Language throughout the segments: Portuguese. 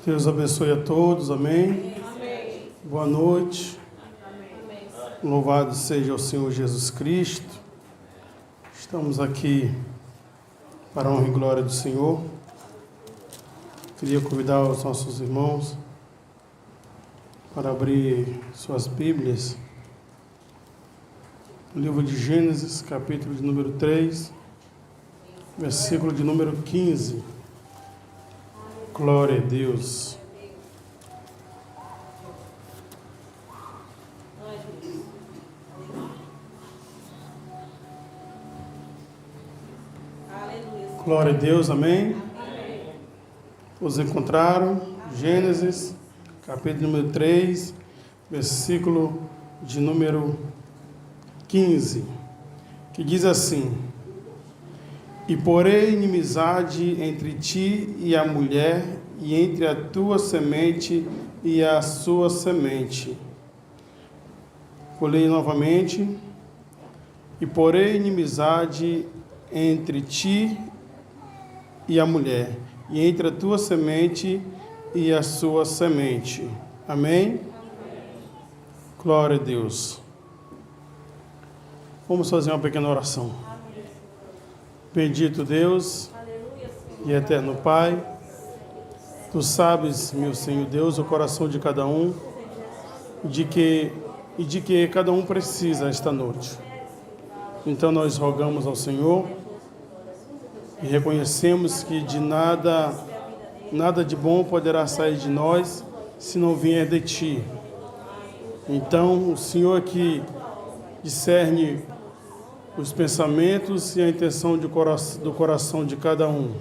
Deus abençoe a todos, amém? Amém. Boa noite, Amém. louvado seja o Senhor Jesus Cristo. Estamos aqui para a honra e glória do Senhor. Queria convidar os nossos irmãos para abrir suas Bíblias. No livro de Gênesis, capítulo de número 3, versículo de número 15. Glória a Deus. Glória a Deus, amém? Todos encontraram? Gênesis, capítulo número 3, versículo de número 15, que diz assim: E porei inimizade entre ti e a mulher, e entre a tua semente e a sua semente. Vou ler novamente. E porei inimizade entre ti e a mulher, e entre a tua semente e a sua semente. Amém? Glória a Deus. Vamos fazer uma pequena oração. Bendito Deus e eterno Pai, Tu sabes, meu Senhor Deus, o coração de cada um, de que cada um precisa esta noite. Então nós rogamos ao Senhor e reconhecemos que de nada de bom poderá sair de nós se não vier de Ti. Então o Senhor que discerne os pensamentos e a intenção do coração de cada um.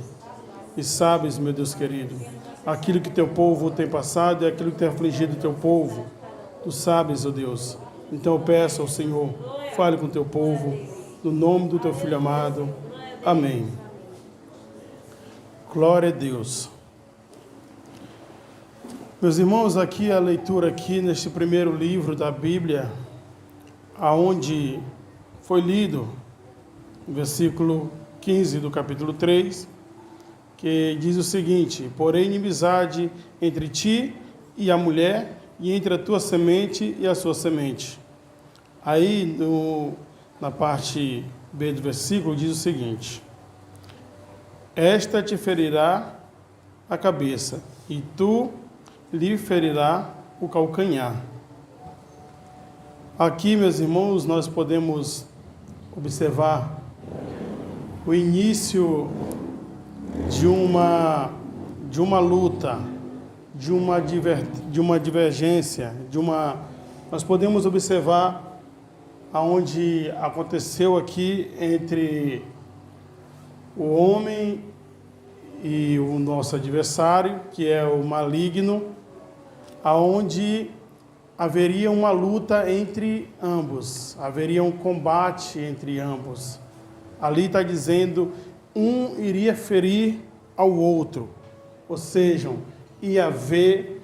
E sabes, meu Deus querido, aquilo que Teu povo tem passado e aquilo que tem afligido o Teu povo. Tu sabes, ó Deus. Então eu peço ao Senhor, fale com o Teu povo, no nome do Teu Filho amado. Amém. Glória a Deus. Meus irmãos, aqui a leitura aqui neste primeiro livro da Bíblia, aonde foi lido o versículo 15 do capítulo 3, que diz o seguinte: Porém inimizade entre ti e a mulher, e entre a tua semente e a sua semente. Aí, na parte B do versículo, diz o seguinte: Esta te ferirá a cabeça, e tu lhe ferirá o calcanhar. Aqui, meus irmãos, nós podemos observar o início de uma luta, de uma divergência, nós podemos observar aonde aconteceu aqui entre o homem e o nosso adversário, que é o maligno, aonde haveria uma luta entre ambos, haveria um combate entre ambos. Ali está dizendo, um iria ferir ao outro, ou seja, ia haver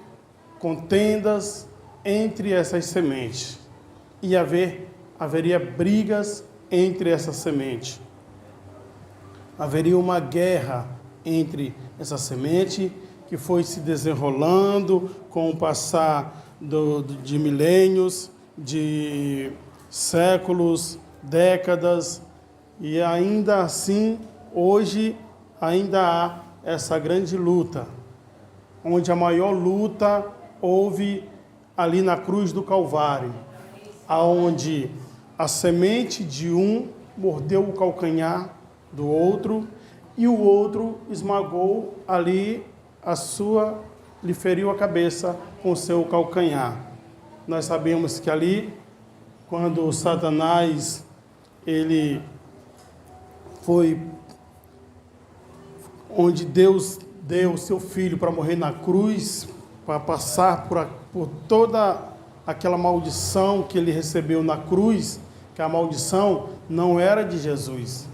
contendas entre essas sementes, haveria brigas entre essas sementes, haveria uma guerra entre essa semente que foi se desenrolando com o passar de milênios, de séculos, décadas, e ainda assim, hoje, ainda há essa grande luta, onde a maior luta houve ali na cruz do Calvário, aonde a semente de um mordeu o calcanhar do outro, e o outro esmagou ali lhe feriu a cabeça com o seu calcanhar. Nós sabemos que ali, quando Satanás, ele foi onde Deus deu o seu filho para morrer na cruz, para passar por toda aquela maldição que ele recebeu na cruz, que a maldição não era de Jesus.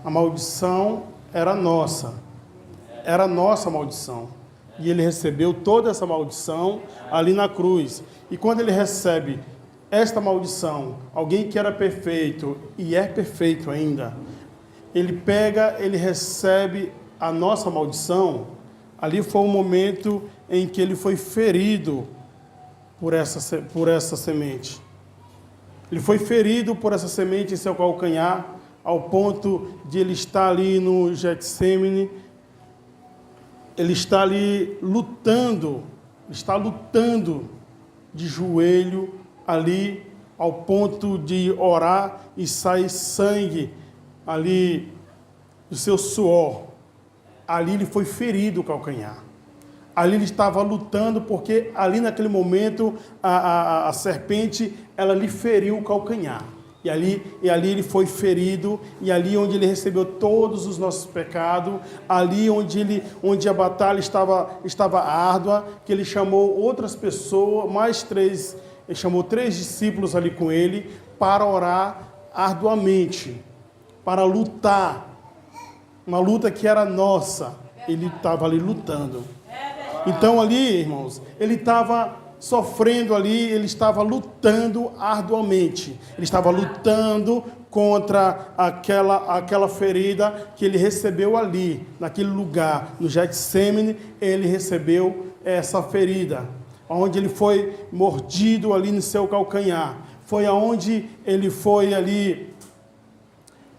A maldição era nossa maldição. E ele recebeu toda essa maldição ali na cruz. E quando ele recebe esta maldição, alguém que era perfeito e é perfeito ainda, ele recebe a nossa maldição, Ali foi o momento em que ele foi ferido por essa semente. Ele foi ferido por essa semente em seu calcanhar, ao ponto de ele estar ali no Getsemane. Ele está ali lutando, está lutando de joelho ali, ao ponto de orar e sair sangue ali do seu suor. Ali ele foi ferido o calcanhar. Ali ele estava lutando, porque ali naquele momento a serpente, ela lhe feriu o calcanhar. E ali ele foi ferido, e ali onde ele recebeu todos os nossos pecados, ali onde a batalha estava árdua, que ele chamou outras pessoas, ele chamou 3 discípulos ali com ele, para orar arduamente, para lutar, uma luta que era nossa. Ele estava ali lutando. Então ali, irmãos, ele estava sofrendo ali, ele estava lutando arduamente. Ele estava lutando contra aquela ferida que ele recebeu ali, naquele lugar, no Getsemane. Ele recebeu essa ferida, onde ele foi mordido ali no seu calcanhar. Foi aonde ele foi ali,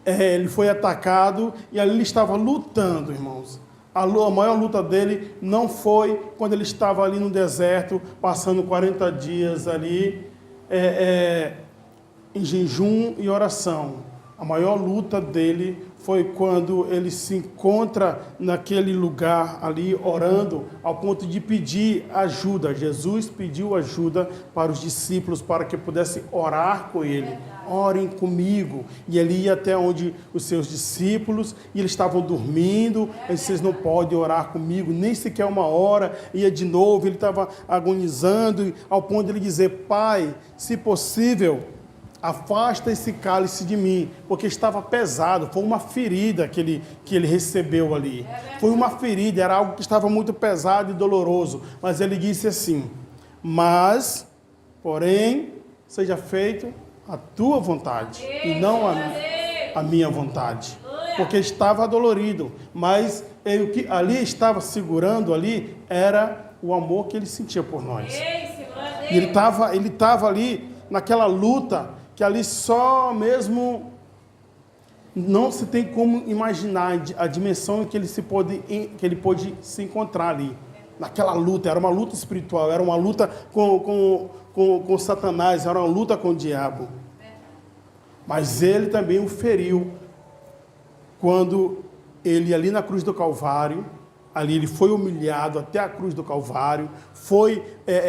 ele foi atacado, e ali ele estava lutando, irmãos. A maior luta dele não foi quando ele estava ali no deserto, passando 40 dias ali em jejum e oração. A maior luta dele foi quando ele se encontra naquele lugar ali orando, ao ponto de pedir ajuda. Jesus pediu ajuda para os discípulos, para que pudessem orar com ele. Orem comigo. E ele ia até onde os seus discípulos, e eles estavam dormindo. Ele disse: vocês não podem orar comigo, nem sequer uma hora. Ia de novo, ele estava agonizando, ao ponto de ele dizer: Pai, se possível, afasta esse cálice de mim, porque estava pesado. Foi uma ferida que ele recebeu ali. Foi uma ferida, era algo que estava muito pesado e doloroso. Mas ele disse assim: mas, porém, seja feito a tua vontade e não a minha vontade. Porque estava dolorido, mas o que ali estava segurando ali era o amor que ele sentia por nós. E ele estava ali naquela luta, que ali só mesmo não se tem como imaginar a dimensão em que ele pôde se encontrar ali. Naquela luta, era uma luta espiritual, era uma luta com Satanás, era uma luta com o diabo. Mas ele também o feriu quando ele ali na cruz do Calvário, ali ele foi humilhado até a cruz do Calvário, foi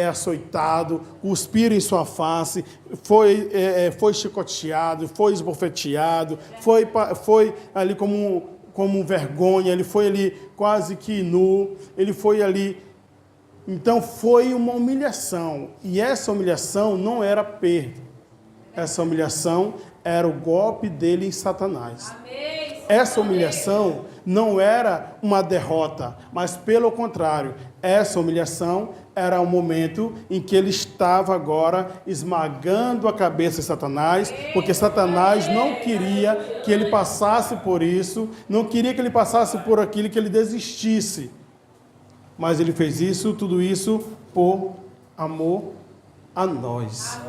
açoitado, cuspiram em sua face, foi chicoteado, foi esbofeteado, foi ali como vergonha, ele foi ali quase que nu, ele foi ali. Então foi uma humilhação, e essa humilhação não era perda, essa humilhação era o golpe dele em Satanás. Essa humilhação não era uma derrota, mas pelo contrário, essa humilhação era o momento em que ele estava agora esmagando a cabeça de Satanás, porque Satanás não queria que ele passasse por isso, não queria que ele passasse por aquilo, que ele desistisse. Mas ele fez isso, tudo isso, por amor a nós.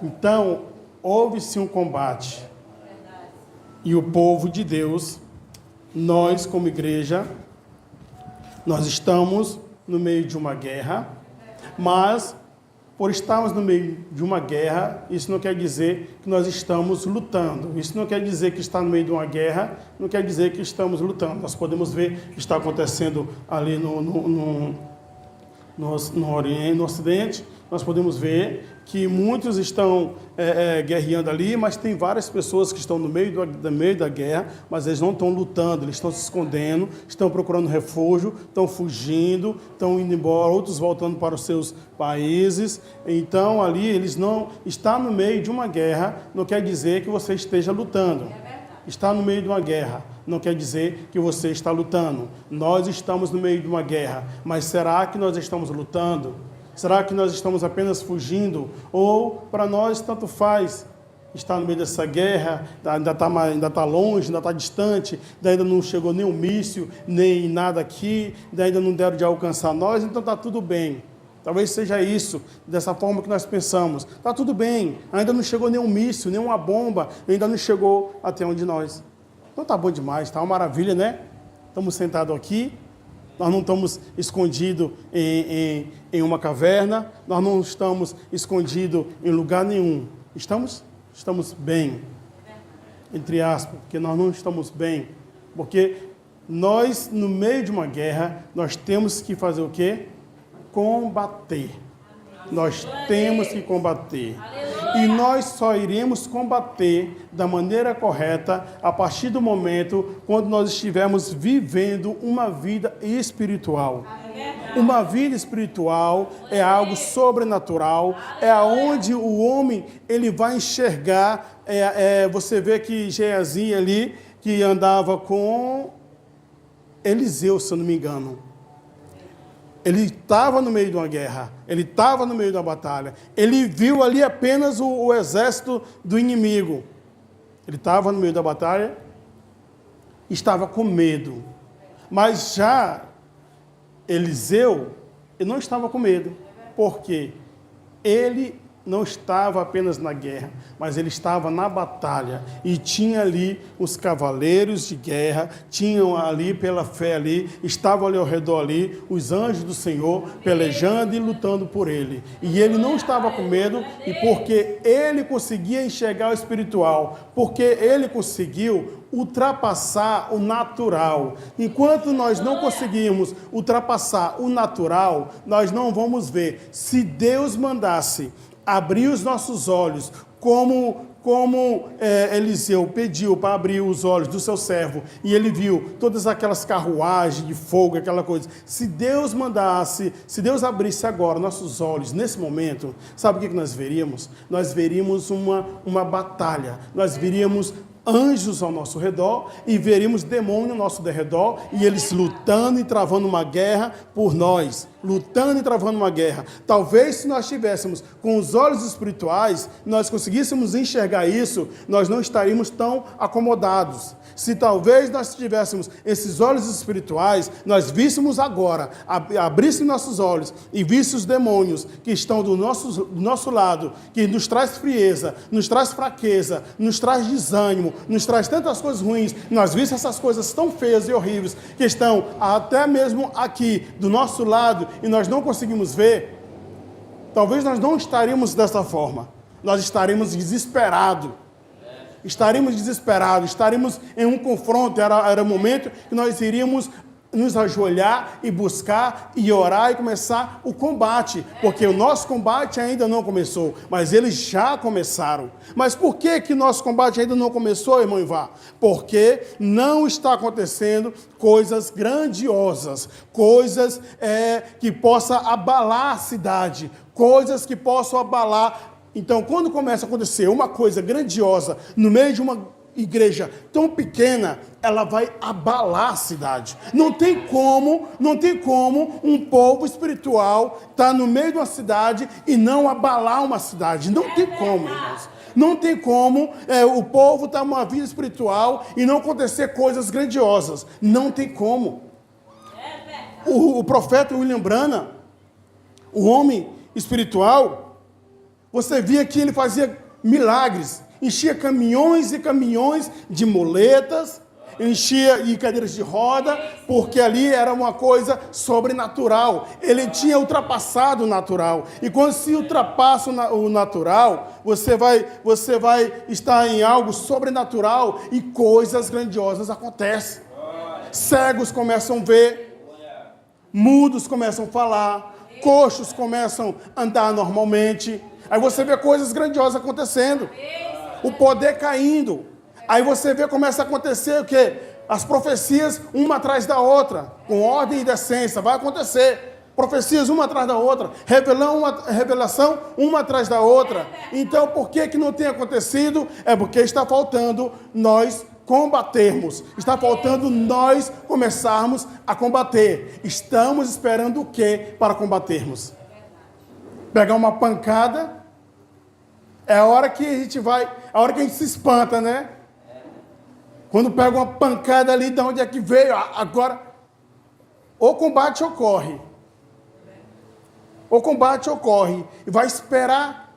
Então, houve-se um combate. E o povo de Deus, nós como igreja, nós estamos no meio de uma guerra, mas por estarmos no meio de uma guerra, isso não quer dizer que nós estamos lutando. Isso não quer dizer que está no meio de uma guerra, não quer dizer que estamos lutando. Nós podemos ver o que está acontecendo ali no Oriente, no Ocidente. Nós podemos ver que muitos estão guerreando ali, mas tem várias pessoas que estão no meio da guerra, mas eles não estão lutando, eles estão se escondendo, estão procurando refúgio, estão fugindo, estão indo embora, outros voltando para os seus países. Então ali eles não... Estar no meio de uma guerra não quer dizer que você esteja lutando. Estar no meio de uma guerra não quer dizer que você está lutando. Nós estamos no meio de uma guerra, mas será que nós estamos lutando? Será que nós estamos apenas fugindo? Ou para nós tanto faz? está no meio dessa guerra, ainda está longe, ainda está distante, ainda não chegou nem um míssil, nem nada aqui, ainda não deram de alcançar nós, então está tudo bem. Talvez seja isso, dessa forma que nós pensamos. Está tudo bem, ainda não chegou nenhum míssil, nenhuma bomba, ainda não chegou até onde nós. Então está bom demais, está uma maravilha, né? Estamos sentados aqui, nós não estamos escondidos em uma caverna, nós não estamos escondidos em lugar nenhum. Estamos bem, entre aspas, porque nós não estamos bem. Porque nós, no meio de uma guerra, nós temos que fazer o quê? Combater. Nós temos que combater. E nós só iremos combater da maneira correta a partir do momento quando nós estivermos vivendo uma vida espiritual. Uma vida espiritual é algo sobrenatural, é aonde o homem ele vai enxergar. Você vê que Geazi ali, que andava com Eliseu, se eu não me engano. Ele estava no meio de uma guerra, ele estava no meio da batalha, ele viu ali apenas o exército do inimigo. Ele estava no meio da batalha, estava com medo. Mas já Eliseu, ele não estava com medo, porque ele não estava apenas na guerra, mas ele estava na batalha, e tinha ali os cavaleiros de guerra, tinham ali pela fé ali, estavam ali ao redor ali, os anjos do Senhor pelejando e lutando por ele, e ele não estava com medo, e porque ele conseguia enxergar o espiritual, porque ele conseguiu ultrapassar o natural. Enquanto nós não conseguirmos ultrapassar o natural, nós não vamos ver. Se Deus mandasse abrir os nossos olhos, como Eliseu pediu para abrir os olhos do seu servo, e ele viu todas aquelas carruagens de fogo, aquela coisa. Se Deus mandasse, se Deus abrisse agora nossos olhos, nesse momento, sabe o que nós veríamos? Nós veríamos uma batalha, nós veríamos anjos ao nosso redor, e veríamos demônios ao nosso derredor, e eles lutando e travando uma guerra por nós, lutando e travando uma guerra. Talvez se nós tivéssemos com os olhos espirituais, nós conseguíssemos enxergar isso, nós não estaríamos tão acomodados. Se talvez nós tivéssemos esses olhos espirituais, nós víssemos agora, abríssemos nossos olhos e víssemos os demônios que estão do nosso lado, que nos traz frieza, nos traz fraqueza, nos traz desânimo, nos traz tantas coisas ruins, nós vimos essas coisas tão feias e horríveis, que estão até mesmo aqui do nosso lado, e nós não conseguimos ver, talvez nós não estaríamos dessa forma, nós estaríamos desesperados, estaríamos em um confronto, era o momento que nós iríamos nos ajoelhar e buscar e orar e começar o combate, porque o nosso combate ainda não começou, mas eles já começaram. Mas por que nosso combate ainda não começou, irmão Ivá? Porque não está acontecendo coisas grandiosas, coisas que possam abalar a cidade, coisas que possam abalar. Então, quando começa a acontecer uma coisa grandiosa no meio de uma igreja tão pequena, ela vai abalar a cidade. Não tem como um povo espiritual estar no meio de uma cidade e não abalar uma cidade. Não tem como, irmãos. Não tem como o povo estar numa vida espiritual e não acontecer coisas grandiosas. Não tem como. O profeta William Branham, o homem espiritual, você via que ele fazia milagres. Enchia caminhões e caminhões de muletas, enchia de cadeiras de roda, porque ali era uma coisa sobrenatural. Ele tinha ultrapassado o natural. E quando se ultrapassa o natural, você vai estar em algo sobrenatural e coisas grandiosas acontecem. Cegos começam a ver, mudos começam a falar, coxos começam a andar normalmente. Aí você vê coisas grandiosas acontecendo. O poder caindo. Aí você vê, começa a acontecer o quê? As profecias, uma atrás da outra, com ordem e decência, vai acontecer. Profecias uma atrás da outra, revelação uma atrás da outra. Então, por que não tem acontecido? É porque está faltando nós combatermos. Está faltando nós começarmos a combater. Estamos esperando o quê para combatermos? Pegar uma pancada? É a hora que a gente vai a hora que a gente se espanta, né? Quando pega uma pancada ali, de onde é que veio? Agora, ou combate ou corre. Ou combate ou corre. E vai esperar.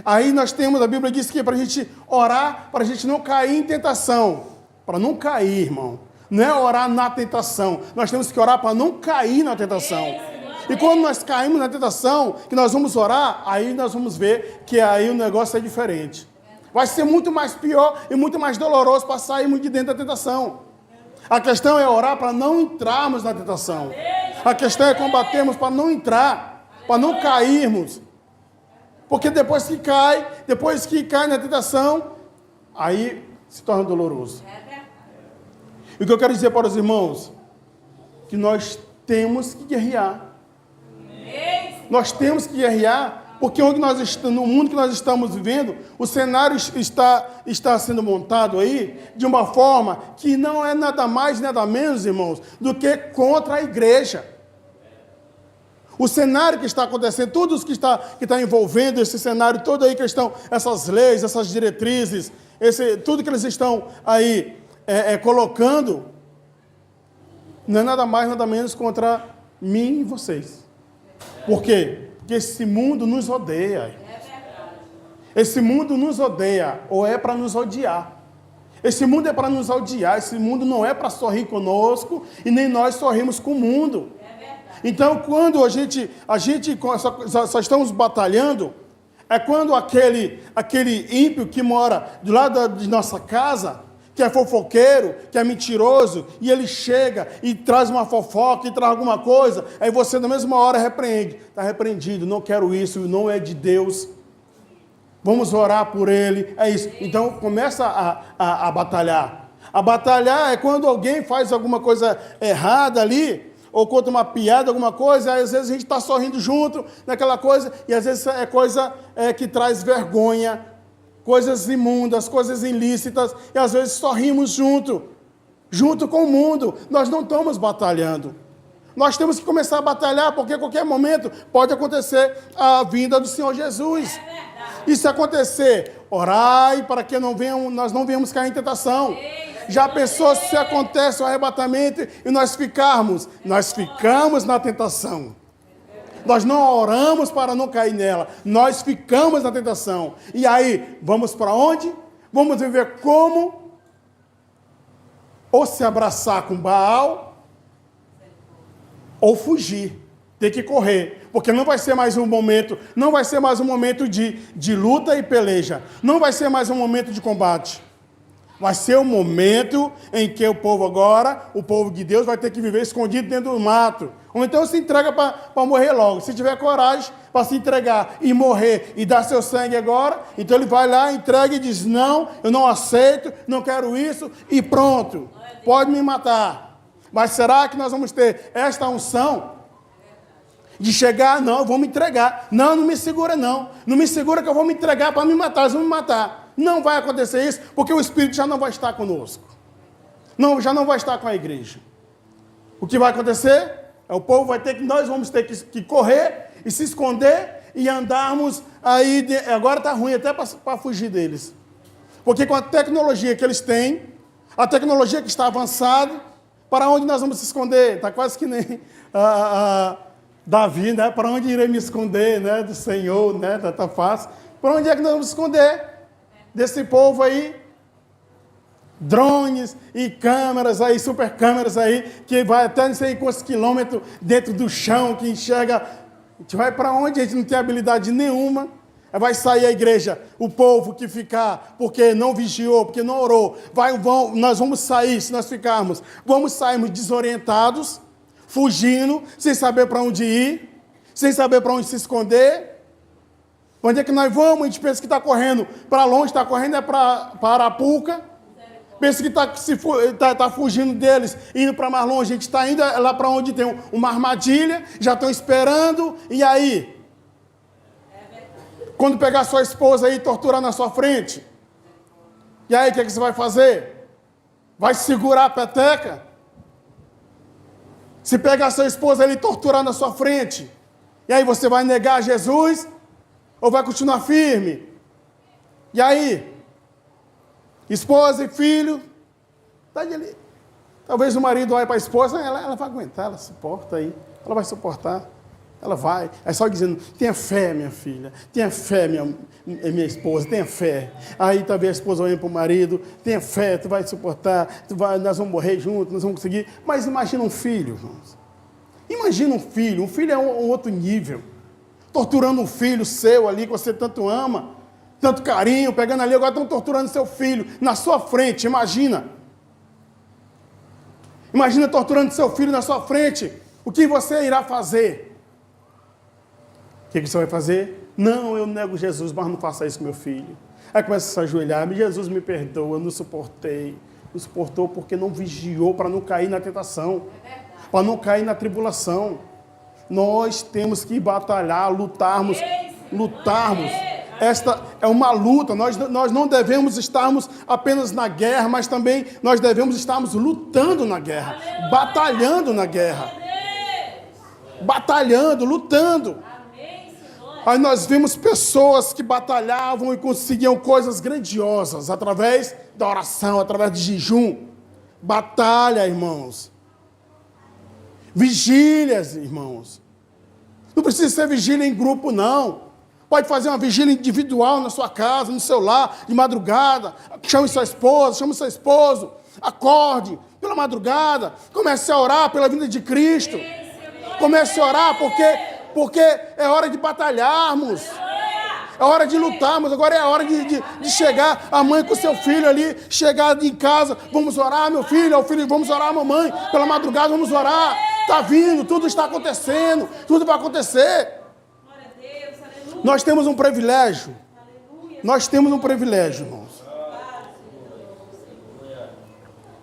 Aí nós temos, a Bíblia diz que é para a gente orar, para a gente não cair em tentação. Para não cair, irmão. Não é orar na tentação. Nós temos que orar para não cair na tentação. E quando nós caímos na tentação, que nós vamos orar, aí nós vamos ver que aí o negócio é diferente. Vai ser muito mais pior e muito mais doloroso para sairmos de dentro da tentação. A questão é orar para não entrarmos na tentação. A questão é combatermos para não entrar, para não cairmos. Porque depois que cai na tentação, aí se torna doloroso. E o que eu quero dizer para os irmãos, que nós temos que guerrear. Nós temos que guerrear, porque onde nós estamos, no mundo que nós estamos vivendo, o cenário está sendo montado aí de uma forma que não é nada mais, nada menos, irmãos, do que contra a igreja. O cenário que está acontecendo, tudo isso que está envolvendo esse cenário todo aí, que estão essas leis, essas diretrizes, tudo que eles estão aí colocando, não é nada mais, nada menos contra mim e vocês. Por quê? Porque esse mundo nos odeia. Esse mundo nos odeia, ou é para nos odiar. Esse mundo é para nos odiar, esse mundo não é para sorrir conosco, e nem nós sorrimos com o mundo. Então, quando a gente só estamos batalhando, é quando aquele ímpio que mora do lado de nossa casa, que é fofoqueiro, que é mentiroso, e ele chega e traz uma fofoca, e traz alguma coisa, aí você na mesma hora repreende. Está repreendido, não quero isso, não é de Deus. Vamos orar por ele, é isso. Então começa a batalhar. A batalhar é quando alguém faz alguma coisa errada ali, ou conta uma piada, alguma coisa, aí às vezes a gente está sorrindo junto naquela coisa, e às vezes é coisa que traz vergonha, coisas imundas, coisas ilícitas, e às vezes sorrimos junto com o mundo. Nós não estamos batalhando. Nós temos que começar a batalhar, porque a qualquer momento pode acontecer a vinda do Senhor Jesus. E se acontecer, orai para que nós não venhamos cair em tentação. Já pensou se acontece o arrebatamento e nós ficamos na tentação. Nós não oramos para não cair nela. Nós ficamos na tentação. E aí, vamos para onde? Vamos viver como? Ou se abraçar com Baal, ou fugir. Ter que correr. Porque não vai ser mais um momento de luta e peleja. Não vai ser mais um momento de combate. Vai ser o momento em que o povo de Deus, vai ter que viver escondido dentro do mato. Ou então se entrega para morrer logo. Se tiver coragem para se entregar e morrer e dar seu sangue agora, então ele vai lá, entrega e diz, não, eu não aceito, não quero isso, e pronto, pode me matar. Mas será que nós vamos ter esta unção de chegar, não, eu vou me entregar. Não me segura não. Não me segura que eu vou me entregar para me matar, eles vão me matar. Não vai acontecer isso, porque o Espírito já não vai estar conosco. Já não vai estar com a igreja. O que vai acontecer? Nós vamos ter que correr e se esconder e andarmos aí. Agora está ruim até para fugir deles. Porque com a tecnologia que eles têm, a tecnologia que está avançada, para onde nós vamos se esconder? Está quase que nem Davi, né? Para onde irei me esconder, né? Do Senhor, né? Tá fácil. Para onde é que nós vamos esconder? Desse povo aí, drones e câmeras aí, super câmeras aí, que vai até não sei quantos quilômetros dentro do chão, que enxerga. A gente vai para onde? A gente não tem habilidade nenhuma. Vai sair a igreja, o povo que ficar, porque não vigiou, porque não orou, nós vamos sair, se nós ficarmos, vamos sairmos desorientados, fugindo, sem saber para onde ir, sem saber para onde se esconder. Onde é que nós vamos? A gente pensa que está correndo para longe, está correndo para Arapuca. Pensa que está fugindo deles, indo para mais longe. A gente está indo lá para onde tem uma armadilha, já estão esperando. E aí? Quando pegar sua esposa aí e torturar na sua frente, e aí o que você vai fazer? Vai segurar a peteca? Se pegar sua esposa ali e torturar na sua frente, e aí você vai negar Jesus? Ou vai continuar firme? E aí? Esposa e filho, tá ali. Talvez o marido olhe para a esposa, ela vai aguentar, ela suporta aí, ela vai suportar, ela vai. É só dizendo, tenha fé, minha filha, tenha fé, minha esposa, tenha fé. Aí talvez a esposa olhe para o marido, tenha fé, tu vai suportar, nós vamos morrer juntos, nós vamos conseguir. Mas imagina um filho, irmãos. Imagina um filho é um outro nível. Torturando um filho seu ali, que você tanto ama, tanto carinho, pegando ali, agora estão torturando seu filho na sua frente, imagina. Imagina torturando seu filho na sua frente. O que você irá fazer? O que você vai fazer? Não, eu nego Jesus, mas não faça isso com meu filho. Aí começa a se ajoelhar, Jesus me perdoa, eu não suportei. Não suportou porque não vigiou para não cair na tentação, para não cair na tribulação. Nós temos que batalhar, lutarmos. Esta é uma luta, nós não devemos estarmos apenas na guerra, mas também nós devemos estarmos lutando na guerra, batalhando na guerra, batalhando, lutando. Aí nós vimos pessoas que batalhavam e conseguiam coisas grandiosas através da oração, através de jejum. Batalha, irmãos. Vigílias, irmãos. Não precisa ser vigília em grupo, não. Pode fazer uma vigília individual na sua casa, no seu lar, de madrugada. Chame sua esposa, chame seu esposo. Acorde pela madrugada. Comece a orar pela vinda de Cristo. Comece a orar porque é hora de batalharmos. É hora de lutarmos. Agora é a hora de chegar a mãe com seu filho ali. Chegar em casa. Vamos orar, meu filho. Vamos orar, mamãe. Pela madrugada vamos orar. Está vindo, tudo está acontecendo. Tudo vai acontecer. Nós temos um privilégio. Nós temos um privilégio, irmãos.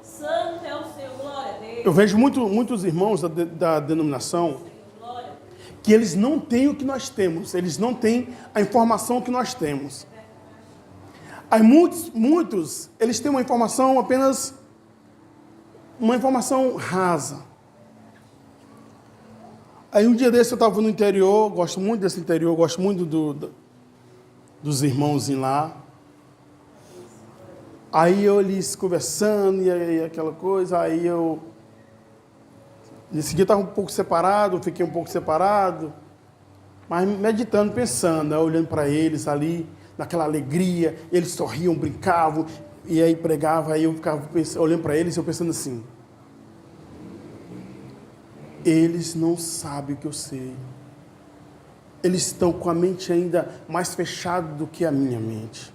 Santo é o Senhor, glória a Deus. Eu vejo muitos irmãos da denominação que eles não têm o que nós temos. Eles não têm a informação que nós temos. Aí muitos, eles têm uma informação apenas uma informação rasa. Aí um dia desse eu estava no interior, gosto muito desse interior, gosto muito dos irmãozinhos lá. Aí eles conversando, e aí aquela coisa, aí eu... Nesse dia eu estava um pouco separado, fiquei um pouco separado, mas meditando, pensando, olhando para eles ali, naquela alegria, eles sorriam, brincavam, e aí pregava, aí eu ficava olhando para eles e eu pensando assim... Eles não sabem o que eu sei. Eles estão com a mente ainda mais fechada do que a minha mente.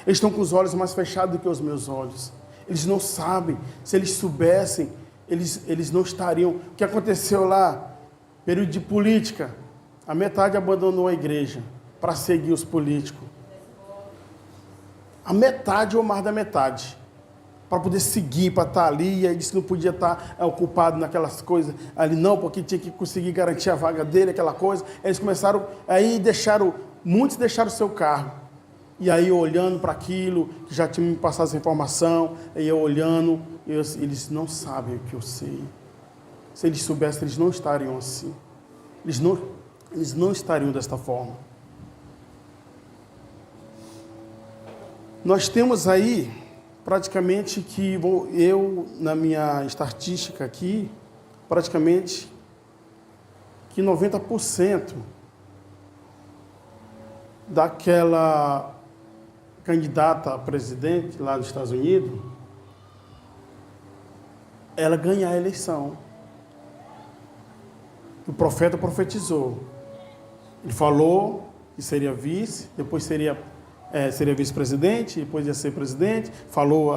Eles estão com os olhos mais fechados do que os meus olhos. Eles não sabem. Se eles soubessem, eles não estariam... O que aconteceu lá? Período de política. A metade abandonou a igreja para seguir os políticos. A metade ou mais da metade. Para poder seguir, para estar ali, e aí disse que não podia estar ocupado naquelas coisas ali não, porque tinha que conseguir garantir a vaga dele, aquela coisa. Eles começaram, aí muitos deixaram o seu carro. E aí eu olhando para aquilo, que já tinha me passado essa informação, aí eu olhando, eles não sabem o que eu sei. Se eles soubessem, eles não estariam assim. Eles não estariam desta forma. Nós temos aí... praticamente que eu, na minha estatística aqui, praticamente que 90% daquela candidata a presidente lá dos Estados Unidos, ela ganhar a eleição. O profeta profetizou. Ele falou que seria vice, depois seria vice-presidente, depois ia ser presidente, falou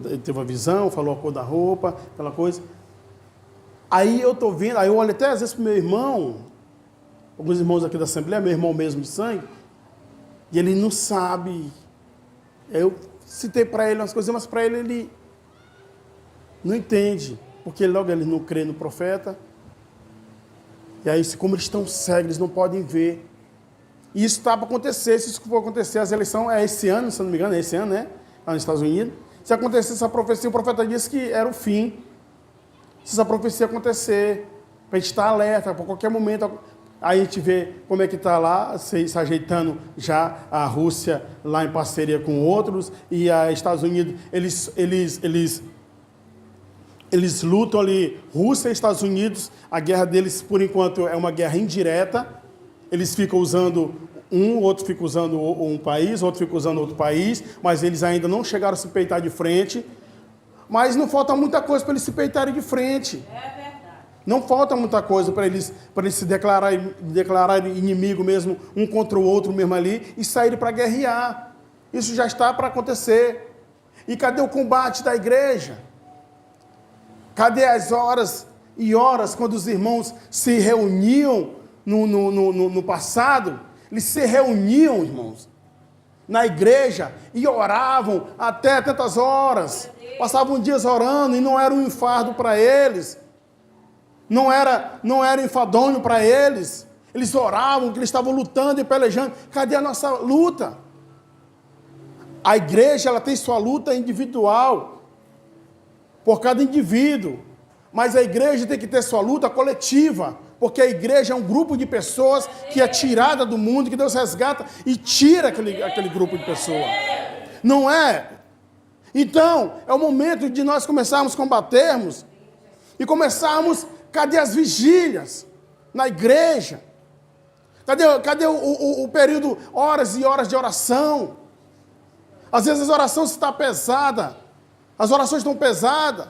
ele teve a visão, falou a cor da roupa, aquela coisa. Aí eu estou vendo, aí eu olho até às vezes para o meu irmão, alguns irmãos aqui da Assembleia, meu irmão mesmo de sangue, e ele não sabe. Eu citei para ele umas coisas, mas para ele não entende, porque logo ele não crê no profeta. E aí, como eles estão cegos, eles não podem ver. E isso está para acontecer, se isso for acontecer, as eleições é esse ano, se não me engano, é esse ano, né? Lá nos Estados Unidos. Se acontecer essa profecia, o profeta disse que era o fim. Se essa profecia acontecer, para a gente estar alerta, para qualquer momento Aí a gente vê como é que está lá, se ajeitando já a Rússia lá em parceria com outros, e os Estados Unidos, eles lutam ali, Rússia e Estados Unidos, a guerra deles, por enquanto, é uma guerra indireta, eles ficam usando outro fica usando um país, outro fica usando outro país, mas eles ainda não chegaram a se peitar de frente, mas não falta muita coisa para eles se peitarem de frente. É verdade. Não falta muita coisa para eles se declarar inimigo mesmo, um contra o outro mesmo ali, e saírem para guerrear. Isso já está para acontecer. E cadê o combate da igreja? Cadê as horas e horas quando os irmãos se reuniam no passado? Eles se reuniam, irmãos, na igreja e oravam até tantas horas. Passavam dias orando e não era um fardo para eles. Não era enfadonho para eles. Eles oravam, que eles estavam lutando e pelejando. Cadê a nossa luta? A igreja, ela tem sua luta individual, por cada indivíduo. Mas a igreja tem que ter sua luta coletiva, porque a igreja é um grupo de pessoas que é tirada do mundo, que Deus resgata e tira aquele grupo de pessoas. Não é? Então, é o momento de nós começarmos a combatermos e começarmos. Cadê as vigílias na igreja? Cadê o período, horas e horas de oração? Às vezes a oração está pesada, as orações estão pesadas.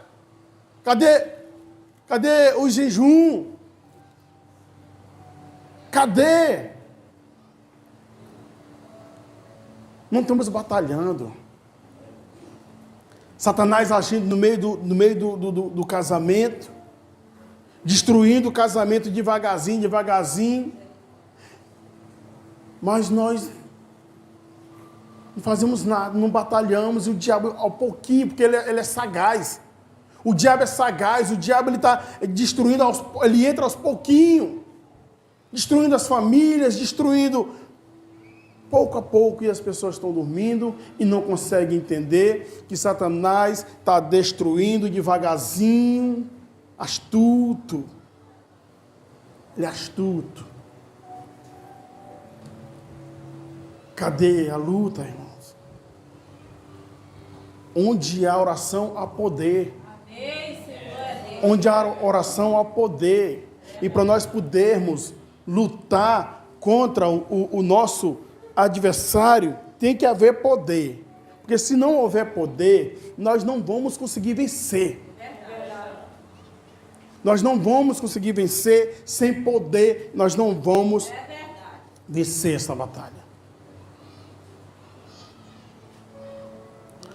Cadê o jejum? Cadê? Não estamos batalhando. Satanás agindo no meio do casamento, destruindo o casamento devagarzinho. Mas nós não fazemos nada, não batalhamos, e o diabo ao pouquinho, porque ele é sagaz. O diabo é sagaz, o diabo ele está destruindo, ele entra aos pouquinhos, destruindo as famílias, destruindo pouco a pouco, e as pessoas estão dormindo e não conseguem entender que Satanás está destruindo devagarzinho, astuto. Ele é astuto. Cadê a luta, irmãos? Onde há oração, há poder. Amém, Senhor. Onde há oração, há poder. E para nós podermos lutar contra o nosso adversário, tem que haver poder. Porque se não houver poder, nós não vamos conseguir vencer. Nós não vamos conseguir vencer sem poder. Nós não vamos vencer essa batalha.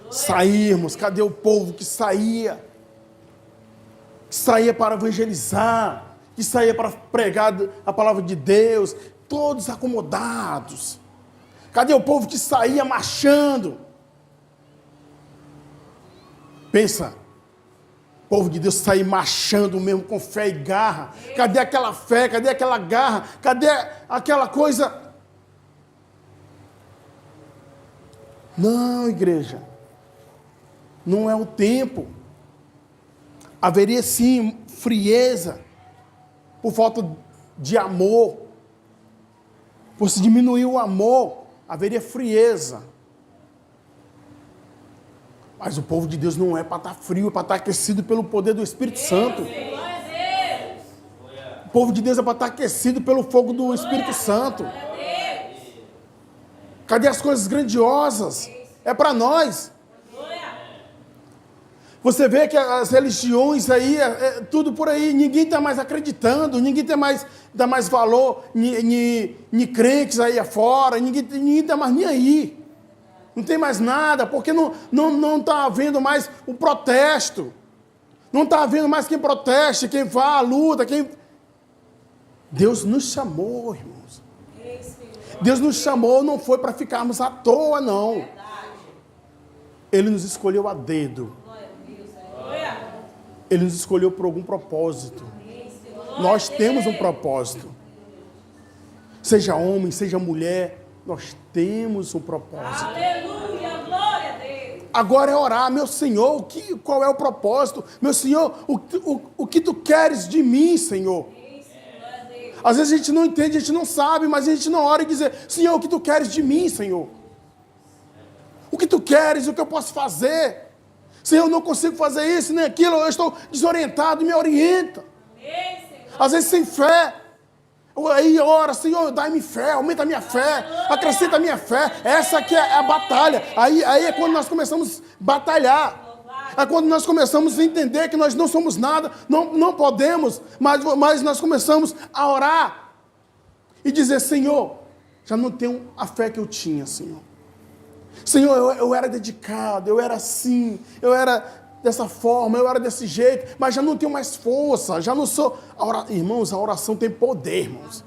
Sairmos, cadê o povo que saía? Que saía para evangelizar, que saía para pregar a palavra de Deus, todos acomodados. Cadê o povo que saía marchando? Pensa, o povo de Deus sair marchando mesmo com fé e garra. Cadê aquela fé? Cadê aquela garra? Cadê aquela coisa? Não, igreja. Não é o tempo. Haveria sim frieza, por falta de amor, por se diminuir o amor, haveria frieza. Mas o povo de Deus não é para estar frio, é para estar aquecido pelo poder do Espírito Santo. O povo de Deus é para estar aquecido pelo fogo do Espírito Santo. Cadê as coisas grandiosas? É para nós. Você vê que as religiões aí, tudo por aí, ninguém está mais acreditando, ninguém dá mais valor, nem crentes aí afora, ninguém está mais nem aí. Não tem mais nada, porque não está havendo mais o protesto. Não está havendo mais quem proteste, quem vá à luta, Deus nos chamou, irmãos. Deus nos chamou, não foi para ficarmos à toa, não. Ele nos escolheu a dedo. Ele nos escolheu por algum propósito. Nós temos um propósito. Seja homem, seja mulher, nós temos um propósito. Aleluia, glória a Deus. Agora é orar, meu Senhor, qual é o propósito? Meu Senhor, o que tu queres de mim, Senhor? Às vezes a gente não entende, a gente não sabe, mas a gente não ora e dizer, Senhor, o que tu queres de mim, Senhor? O que tu queres, o que eu posso fazer? Senhor, eu não consigo fazer isso, nem aquilo, eu estou desorientado, me orienta. Às vezes sem fé. Aí ora, Senhor, dai-me fé, aumenta a minha fé, acrescenta a minha fé. Essa aqui é a batalha. Aí é quando nós começamos a batalhar. É quando nós começamos a entender que nós não somos nada, não podemos, mas nós começamos a orar e dizer, Senhor, já não tenho a fé que eu tinha, Senhor. Senhor, eu era dedicado, eu era assim, eu era dessa forma, eu era desse jeito, mas já não tenho mais força, já não sou... Irmãos, a oração tem poder, irmãos.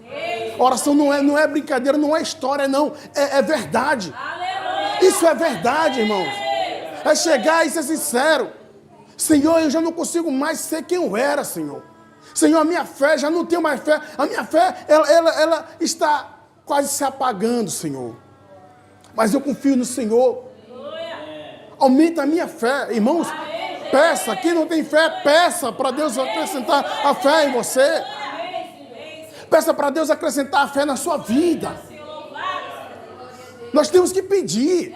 A oração não é brincadeira, não é história, não, é verdade. Isso é verdade, irmãos. É chegar e ser sincero. Senhor, eu já não consigo mais ser quem eu era, Senhor. Senhor, a minha fé, já não tenho mais fé. A minha fé, ela está quase se apagando, Senhor. Mas eu confio no Senhor. Aumenta a minha fé. Irmãos, peça. Quem não tem fé, peça para Deus acrescentar a fé em você. Peça para Deus acrescentar a fé na sua vida. Nós temos que pedir.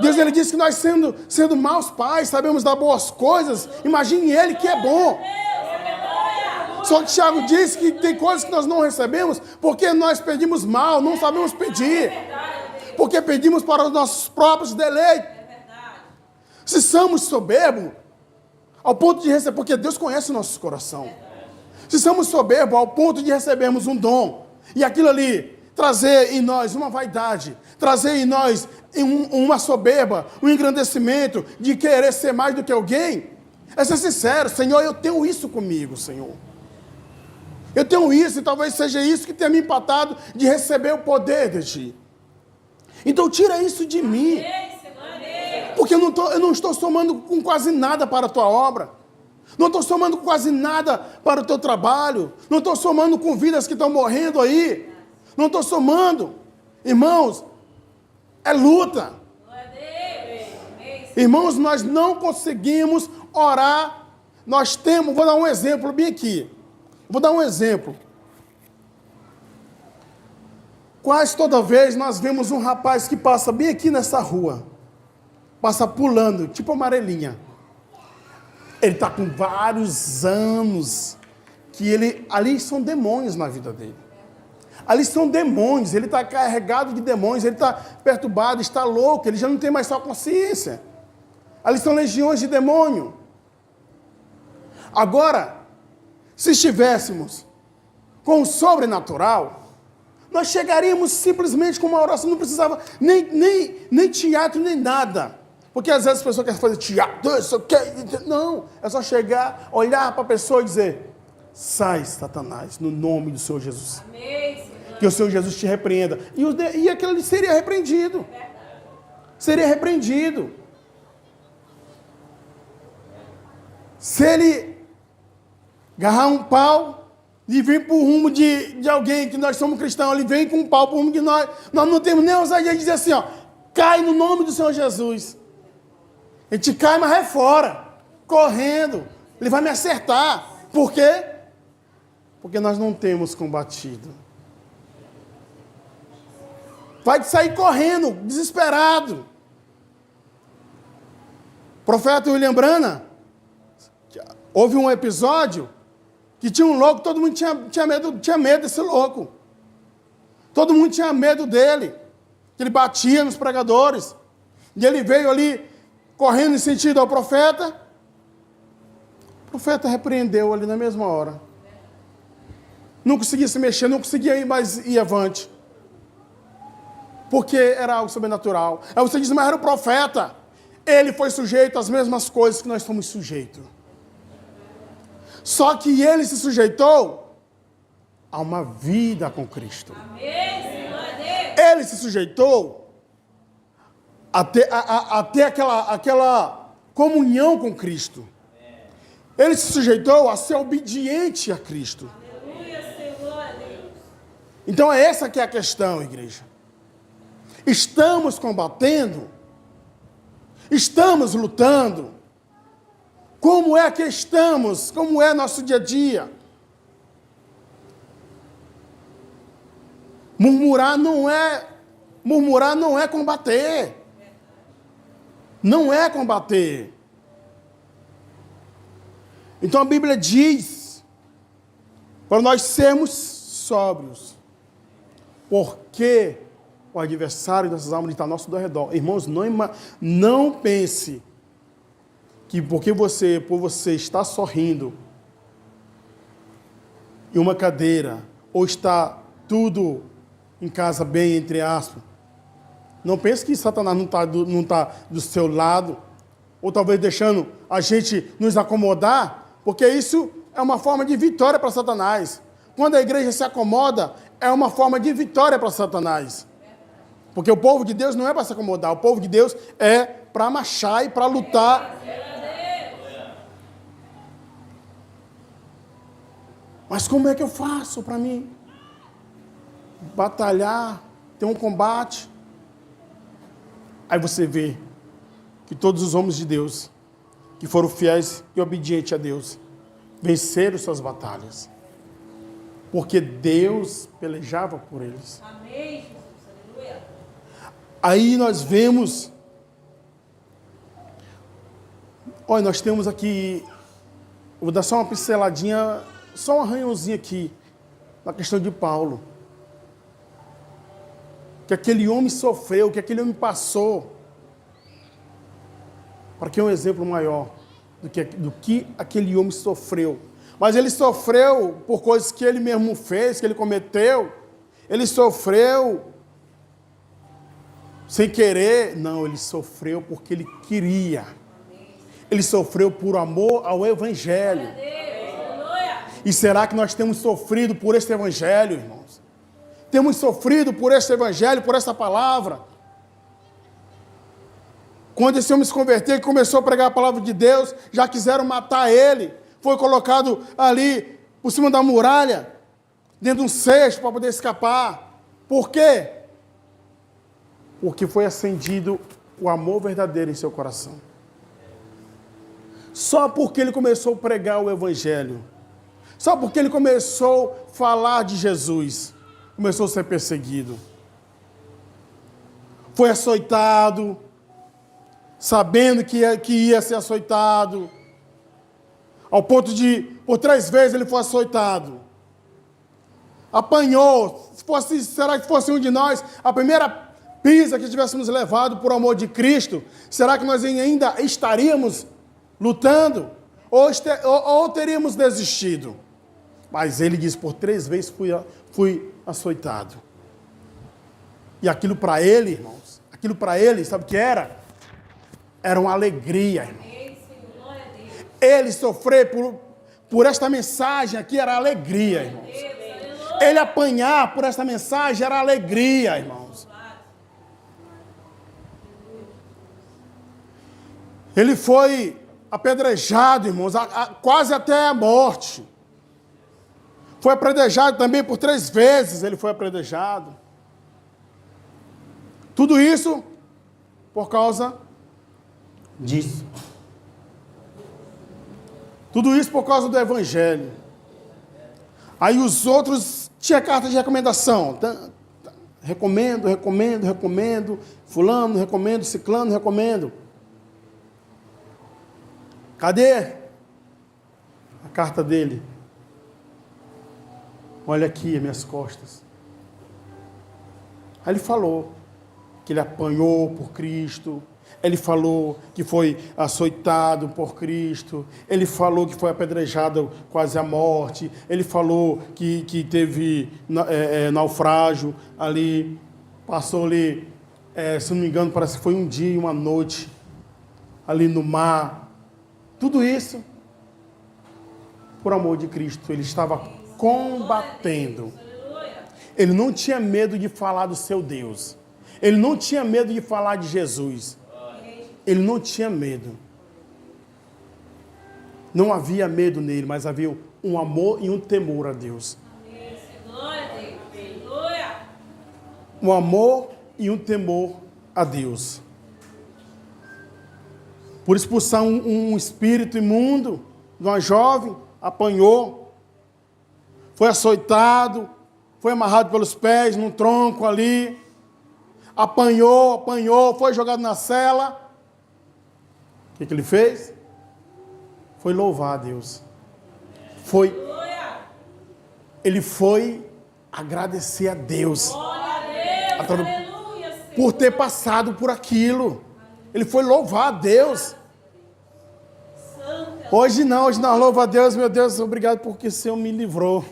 Deus, Ele disse que nós sendo maus pais, sabemos dar boas coisas. Imagine Ele que é bom. Só que Tiago disse que tem coisas que nós não recebemos porque nós pedimos mal, não sabemos pedir. Porque pedimos para os nossos próprios deleites. Se somos soberbos, ao ponto de receber, porque Deus conhece o nosso coração. Se somos soberbos ao ponto de recebermos um dom, e aquilo ali trazer em nós uma vaidade, trazer em nós uma soberba, um engrandecimento de querer ser mais do que alguém, é ser sincero, Senhor, eu tenho isso comigo, Senhor. Eu tenho isso, e talvez seja isso que tenha me empatado de receber o poder de Ti. Então tira isso de mim. Porque eu não estou somando com quase nada para a Tua obra. Não estou somando com quase nada para o Teu trabalho. Não estou somando com vidas que estão morrendo aí. Não estou somando. Irmãos, é luta. Irmãos, nós não conseguimos orar. Vou dar um exemplo bem aqui. Vou dar um exemplo. Quase toda vez nós vemos um rapaz que passa bem aqui nessa rua. Passa pulando, tipo amarelinha. Ele está com vários anos. Ali são demônios na vida dele. Ali são demônios. Ele está carregado de demônios. Ele está perturbado, está louco. Ele já não tem mais sua consciência. Ali são legiões de demônio. Agora, se estivéssemos com o sobrenatural, nós chegaríamos simplesmente com uma oração, não precisava nem teatro, nem nada. Porque às vezes as pessoas querem fazer teatro, isso quer. Não, é só chegar, olhar para a pessoa e dizer, sai, Satanás, no nome do Senhor Jesus. Amém. Que o Senhor Jesus te repreenda. E aquilo ali seria repreendido. Seria repreendido. Se ele agarrar um pau e vir para o rumo de alguém que nós somos cristãos, ele vem com um pau para o rumo de nós não temos nem ousadia de dizer assim, ó, cai no nome do Senhor Jesus. A gente cai, mas é fora, correndo. Ele vai me acertar. Por quê? Porque nós não temos combatido. Vai sair correndo, desesperado. O profeta William Branham, houve um episódio que tinha um louco, todo mundo tinha medo desse louco. Todo mundo tinha medo dele. Ele batia nos pregadores. E ele veio ali, correndo em sentido ao profeta. O profeta repreendeu ali na mesma hora. Não conseguia se mexer, não conseguia ir mais ir avante. Porque era algo sobrenatural. Aí você diz, mas era o profeta. Ele foi sujeito às mesmas coisas que nós somos sujeitos. Só que ele se sujeitou a uma vida com Cristo. Ele se sujeitou a ter aquela comunhão com Cristo. Ele se sujeitou a ser obediente a Cristo. Então é essa que é a questão, igreja. Estamos combatendo, estamos lutando. Como é que estamos? Como é nosso dia a dia? Murmurar não é combater. Não é combater. Então a Bíblia diz para nós sermos sóbrios, porque o adversário dessas almas está ao nosso redor. Irmãos, não pense que por você está sorrindo em uma cadeira, ou está tudo em casa bem, entre aspas, não pense que Satanás não tá do seu lado, ou talvez deixando a gente nos acomodar, porque isso é uma forma de vitória para Satanás. Quando a igreja se acomoda, é uma forma de vitória para Satanás. Porque o povo de Deus não é para se acomodar, o povo de Deus é para marchar e para lutar. Mas como é que eu faço para mim batalhar, ter um combate? Aí você vê que todos os homens de Deus, que foram fiéis e obedientes a Deus, venceram suas batalhas. Porque Deus pelejava por eles. Amém, Jesus. Aleluia. Aí nós vemos, olha, nós temos aqui, vou dar só uma pinceladinha, só um arranhãozinho aqui, na questão de Paulo. Que aquele homem sofreu, que aquele homem passou, para que é um exemplo maior do que aquele homem sofreu. Mas ele sofreu por coisas que ele mesmo fez, que ele cometeu. Ele sofreu sem querer. Não, ele sofreu porque ele queria. Ele sofreu por amor ao Evangelho. E será que nós temos sofrido por este Evangelho, irmãos? Temos sofrido por este Evangelho, por essa palavra? Quando esse homem se converteu e começou a pregar a palavra de Deus, já quiseram matar ele. Foi colocado ali, por cima da muralha, dentro de um cesto para poder escapar. Por quê? Porque foi acendido o amor verdadeiro em seu coração. Só porque ele começou a pregar o Evangelho. Só porque ele começou a falar de Jesus. Começou a ser perseguido. Foi açoitado, sabendo que ia ser açoitado. Ao ponto de, por 3 vezes ele foi açoitado. Apanhou. Será que fosse um de nós, a primeira pisa que tivéssemos levado por amor de Cristo, será que nós ainda estaríamos lutando? Ou teríamos desistido? Mas ele diz, por 3 vezes fui açoitado. E aquilo para ele, irmãos, sabe o que era? Era uma alegria, irmão. Ele sofrer por esta mensagem aqui era alegria, irmãos. Ele apanhar por esta mensagem era alegria, irmãos. Ele foi apedrejado, irmãos, quase até a morte. Foi apedrejado também por 3 vezes, ele foi apedrejado. Tudo isso por causa disso. Tudo isso por causa do Evangelho. Aí os outros tinham carta de recomendação. Recomendo. Fulano, recomendo. Ciclano, recomendo. Cadê a carta dele? Olha aqui as minhas costas. Aí ele falou que ele apanhou por Cristo. Ele falou que foi açoitado por Cristo. Ele falou que foi apedrejado quase à morte. Ele falou que teve naufrágio ali. Passou ali, se não me engano, parece que foi um dia e uma noite ali no mar. Tudo isso por amor de Cristo. Ele estava combatendo. Ele não tinha medo de falar do seu Deus. Ele não tinha medo de falar de Jesus. Ele não tinha medo. Não havia medo nele, mas havia um amor e um temor a Deus. Um amor e um temor a Deus. Por expulsar um espírito imundo de uma jovem, apanhou, foi açoitado, foi amarrado pelos pés num tronco ali, apanhou, foi jogado na cela. O que ele fez? Foi louvar a Deus. Ele foi agradecer a Deus. Por ter passado por aquilo. Ele foi louvar a Deus. Hoje nós louva a Deus, meu Deus, obrigado porque o Senhor me livrou.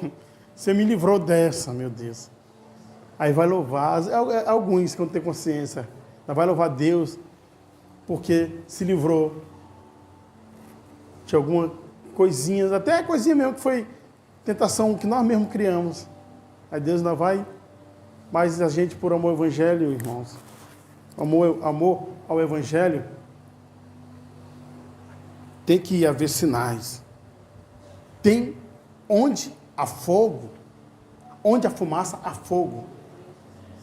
O Senhor me livrou dessa, meu Deus. Aí vai louvar, alguns que não têm consciência, vai louvar a Deus porque se livrou de alguma coisinha, até coisinha mesmo que foi tentação que nós mesmos criamos. Aí Deus ainda vai, mas a gente por amor ao Evangelho, irmãos, amor ao Evangelho, tem que haver sinais. Tem onde há fogo, onde há fumaça, há fogo.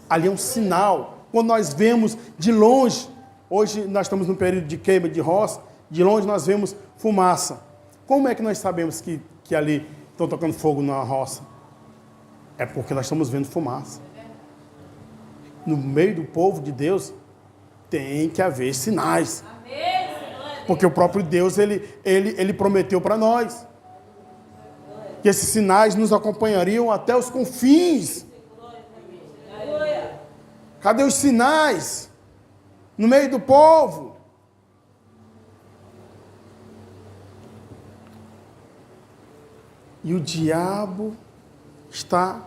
Ali é um sinal. Quando nós vemos de longe, hoje nós estamos num período de queima de roça, de longe nós vemos fumaça. Como é que nós sabemos que ali estão tocando fogo na roça? É porque nós estamos vendo fumaça. No meio do povo de Deus, tem que haver sinais. Porque o próprio Deus, ele prometeu para nós que esses sinais nos acompanhariam até os confins. Cadê os sinais? No meio do povo. E o diabo está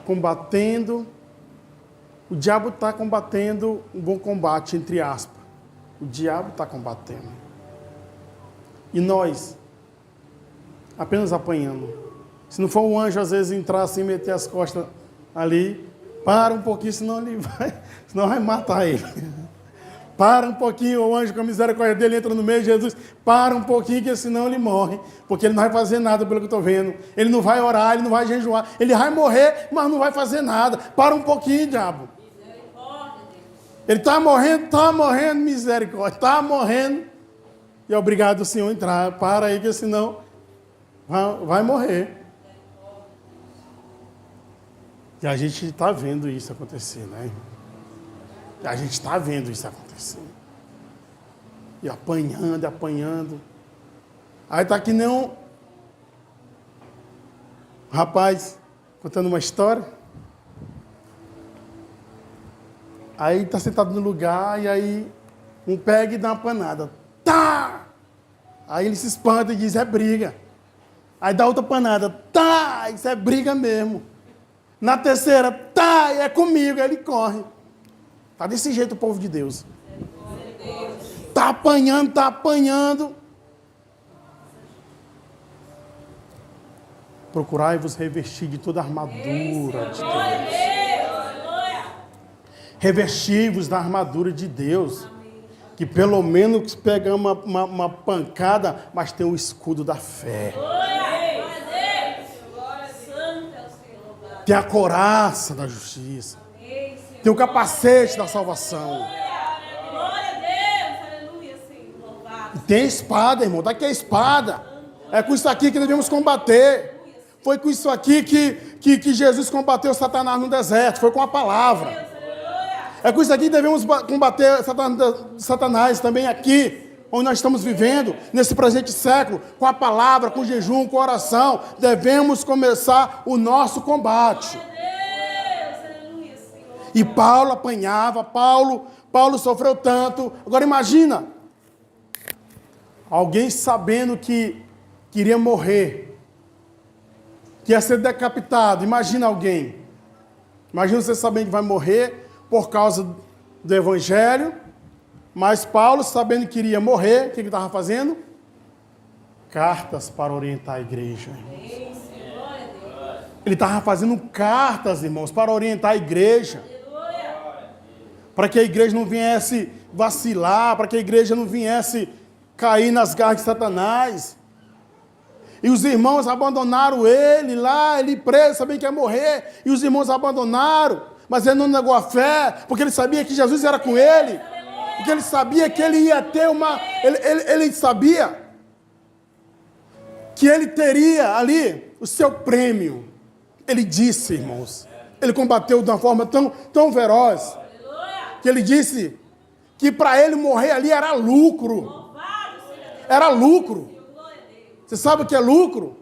combatendo. O diabo está combatendo um bom combate, entre aspas. O diabo está combatendo. E nós, apenas apanhando. Se não for um anjo, às vezes, entrar assim, meter as costas ali, para um pouquinho, senão vai matar ele. Para um pouquinho, o anjo com a misericórdia dele entra no meio de Jesus. Para um pouquinho, que senão ele morre. Porque ele não vai fazer nada pelo que eu estou vendo. Ele não vai orar, ele não vai jejuar. Ele vai morrer, mas não vai fazer nada. Para um pouquinho, diabo. Ele está morrendo, misericórdia. Está morrendo. E é obrigado o Senhor a entrar. Para aí, que senão vai morrer. E a gente está vendo isso acontecer, né? E a gente está vendo isso acontecer. E apanhando. Aí está que nem um rapaz contando uma história. Aí está sentado no lugar e aí um pega e dá uma panada. Tá! Aí ele se espanta e diz, é briga. Aí dá outra panada. Tá! Isso é briga mesmo. Na terceira, tá! É comigo. Aí ele corre. Tá desse jeito o povo de Deus. Tá apanhando. Procurai-vos revestir de toda a armadura de Deus. Revestir-vos da armadura de Deus. Que pelo menos pega uma pancada, mas tem o escudo da fé. Tem a couraça da justiça. Tem o capacete da salvação. E tem a espada, irmão. Daqui a espada. É com isso aqui que devemos combater. Foi com isso aqui que Jesus combateu Satanás no deserto. Foi com a palavra. É com isso aqui que devemos combater Satanás também aqui, onde nós estamos vivendo, nesse presente século, com a palavra, com jejum, com oração. Devemos começar o nosso combate. E Paulo apanhava, Paulo sofreu tanto. Agora imagina, alguém sabendo que queria morrer, que ia ser decapitado. Imagina alguém. Imagina você sabendo que vai morrer por causa do Evangelho, mas Paulo, sabendo que iria morrer, o que ele estava fazendo? Cartas para orientar a igreja. Ele estava fazendo cartas, irmãos, para orientar a igreja. Para que a igreja não viesse vacilar, para que a igreja não viesse cair nas garras de Satanás. E os irmãos abandonaram ele lá, ele preso, sabia que ia morrer, e os irmãos abandonaram. Mas ele não negou a fé, porque ele sabia que Jesus era com ele. Porque ele sabia que ele ia ter ele sabia que ele teria ali o seu prêmio. Ele disse, irmãos, ele combateu de uma forma tão veroz, que ele disse que para ele morrer ali era lucro. Era lucro. Você sabe o que é lucro?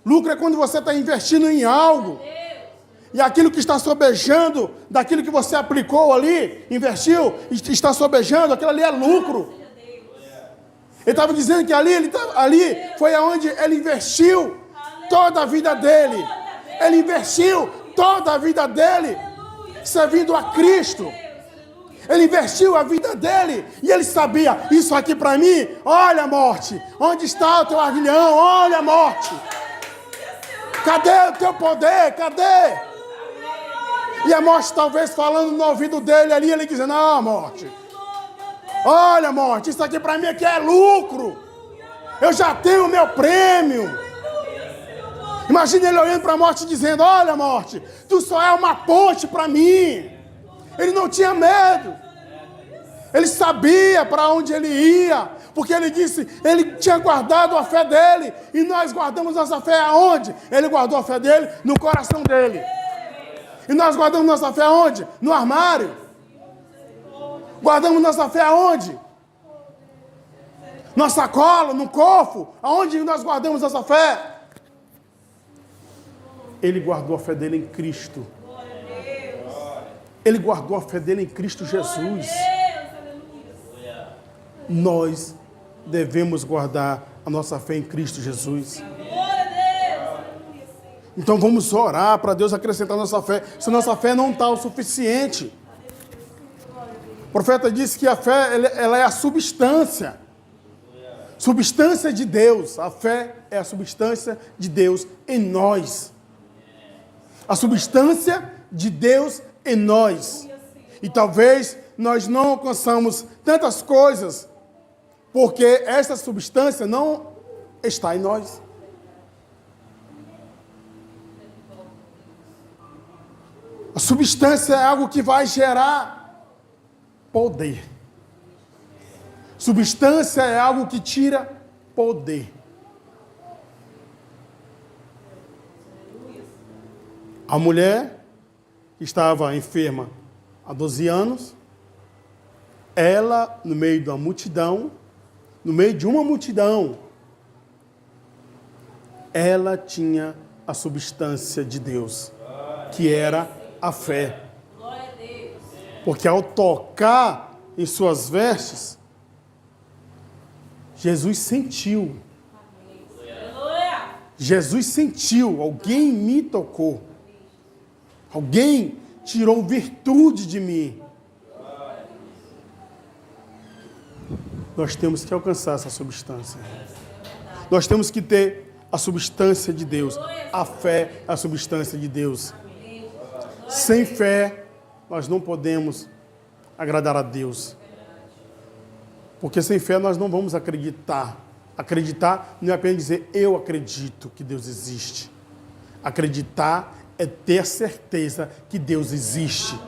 Lucro é quando você está investindo em algo. E aquilo que está sobejando, daquilo que você aplicou ali, investiu, está sobejando, aquilo ali é lucro. Ele estava dizendo que ali foi aonde ele investiu toda a vida dele. Ele investiu toda a vida dele servindo a Cristo. Ele investiu a vida dele e ele sabia, isso aqui para mim, olha a morte, onde está o teu aguilhão? Olha a morte. Cadê o teu poder? Cadê? E a morte talvez falando no ouvido dele ali, ele dizendo, não, morte. Olha, morte, isso aqui para mim aqui é lucro. Eu já tenho o meu prêmio. Imagina ele olhando para a morte dizendo, olha, morte, tu só é uma ponte para mim. Ele não tinha medo. Ele sabia para onde ele ia. Porque ele disse, ele tinha guardado a fé dele. E nós guardamos nossa fé aonde? Ele guardou a fé dele no coração dele. E nós guardamos nossa fé aonde? No armário. Guardamos nossa fé aonde? Na sacola, no cofre. Aonde nós guardamos nossa fé? Ele guardou a fé dele em Cristo. Ele guardou a fé dele em Cristo Jesus. Nós devemos guardar a nossa fé em Cristo Jesus. Então vamos orar para Deus acrescentar nossa fé. Se nossa fé não está o suficiente. O profeta disse que a fé ela é a substância. Substância de Deus. A fé é a substância de Deus em nós. A substância de Deus em nós. E talvez nós não alcançamos tantas coisas porque essa substância não está em nós. A substância é algo que vai gerar poder. Substância é algo que tira poder. A mulher que estava enferma há 12 anos, ela, no meio da multidão, no meio de uma multidão, ela tinha a substância de Deus, que era a fé. Porque ao tocar em suas vestes, Jesus sentiu. Jesus sentiu, alguém me tocou. Alguém tirou virtude de mim. Nós temos que alcançar essa substância. Nós temos que ter a substância de Deus. A fé é a substância de Deus. Sem fé, nós não podemos agradar a Deus. Porque sem fé nós não vamos acreditar. Acreditar não é apenas dizer, eu acredito que Deus existe. Acreditar é ter certeza que Deus existe.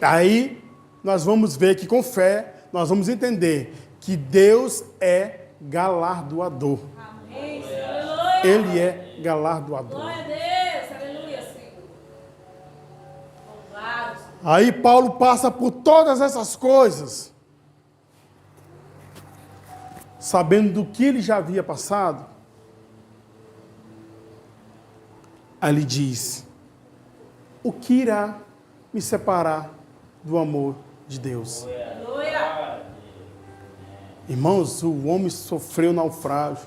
Aí nós vamos ver que com fé nós vamos entender que Deus é galardoador. Ele é galardoador. Aí Paulo passa por todas essas coisas, sabendo do que ele já havia passado. Aí ele diz, o que irá me separar do amor de Deus? Irmãos, o homem sofreu naufrágio.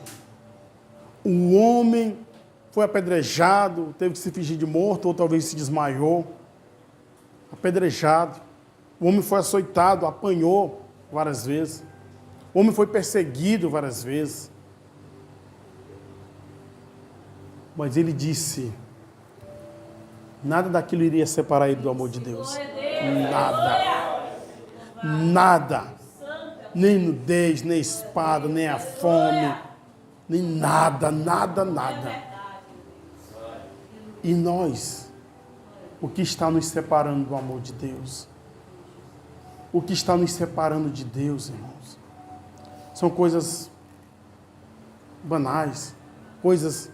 O homem foi apedrejado, teve que se fingir de morto, ou talvez se desmaiou. Apedrejado. O homem foi açoitado, apanhou várias vezes. O homem foi perseguido várias vezes. Mas ele disse, nada daquilo iria separar ele do amor de Deus. Nada. Nada. Nem nudez, nem espada, nem a fome, nem nada, nada, nada. E nós, o que está nos separando do amor de Deus? O que está nos separando de Deus, irmãos? São coisas banais, coisas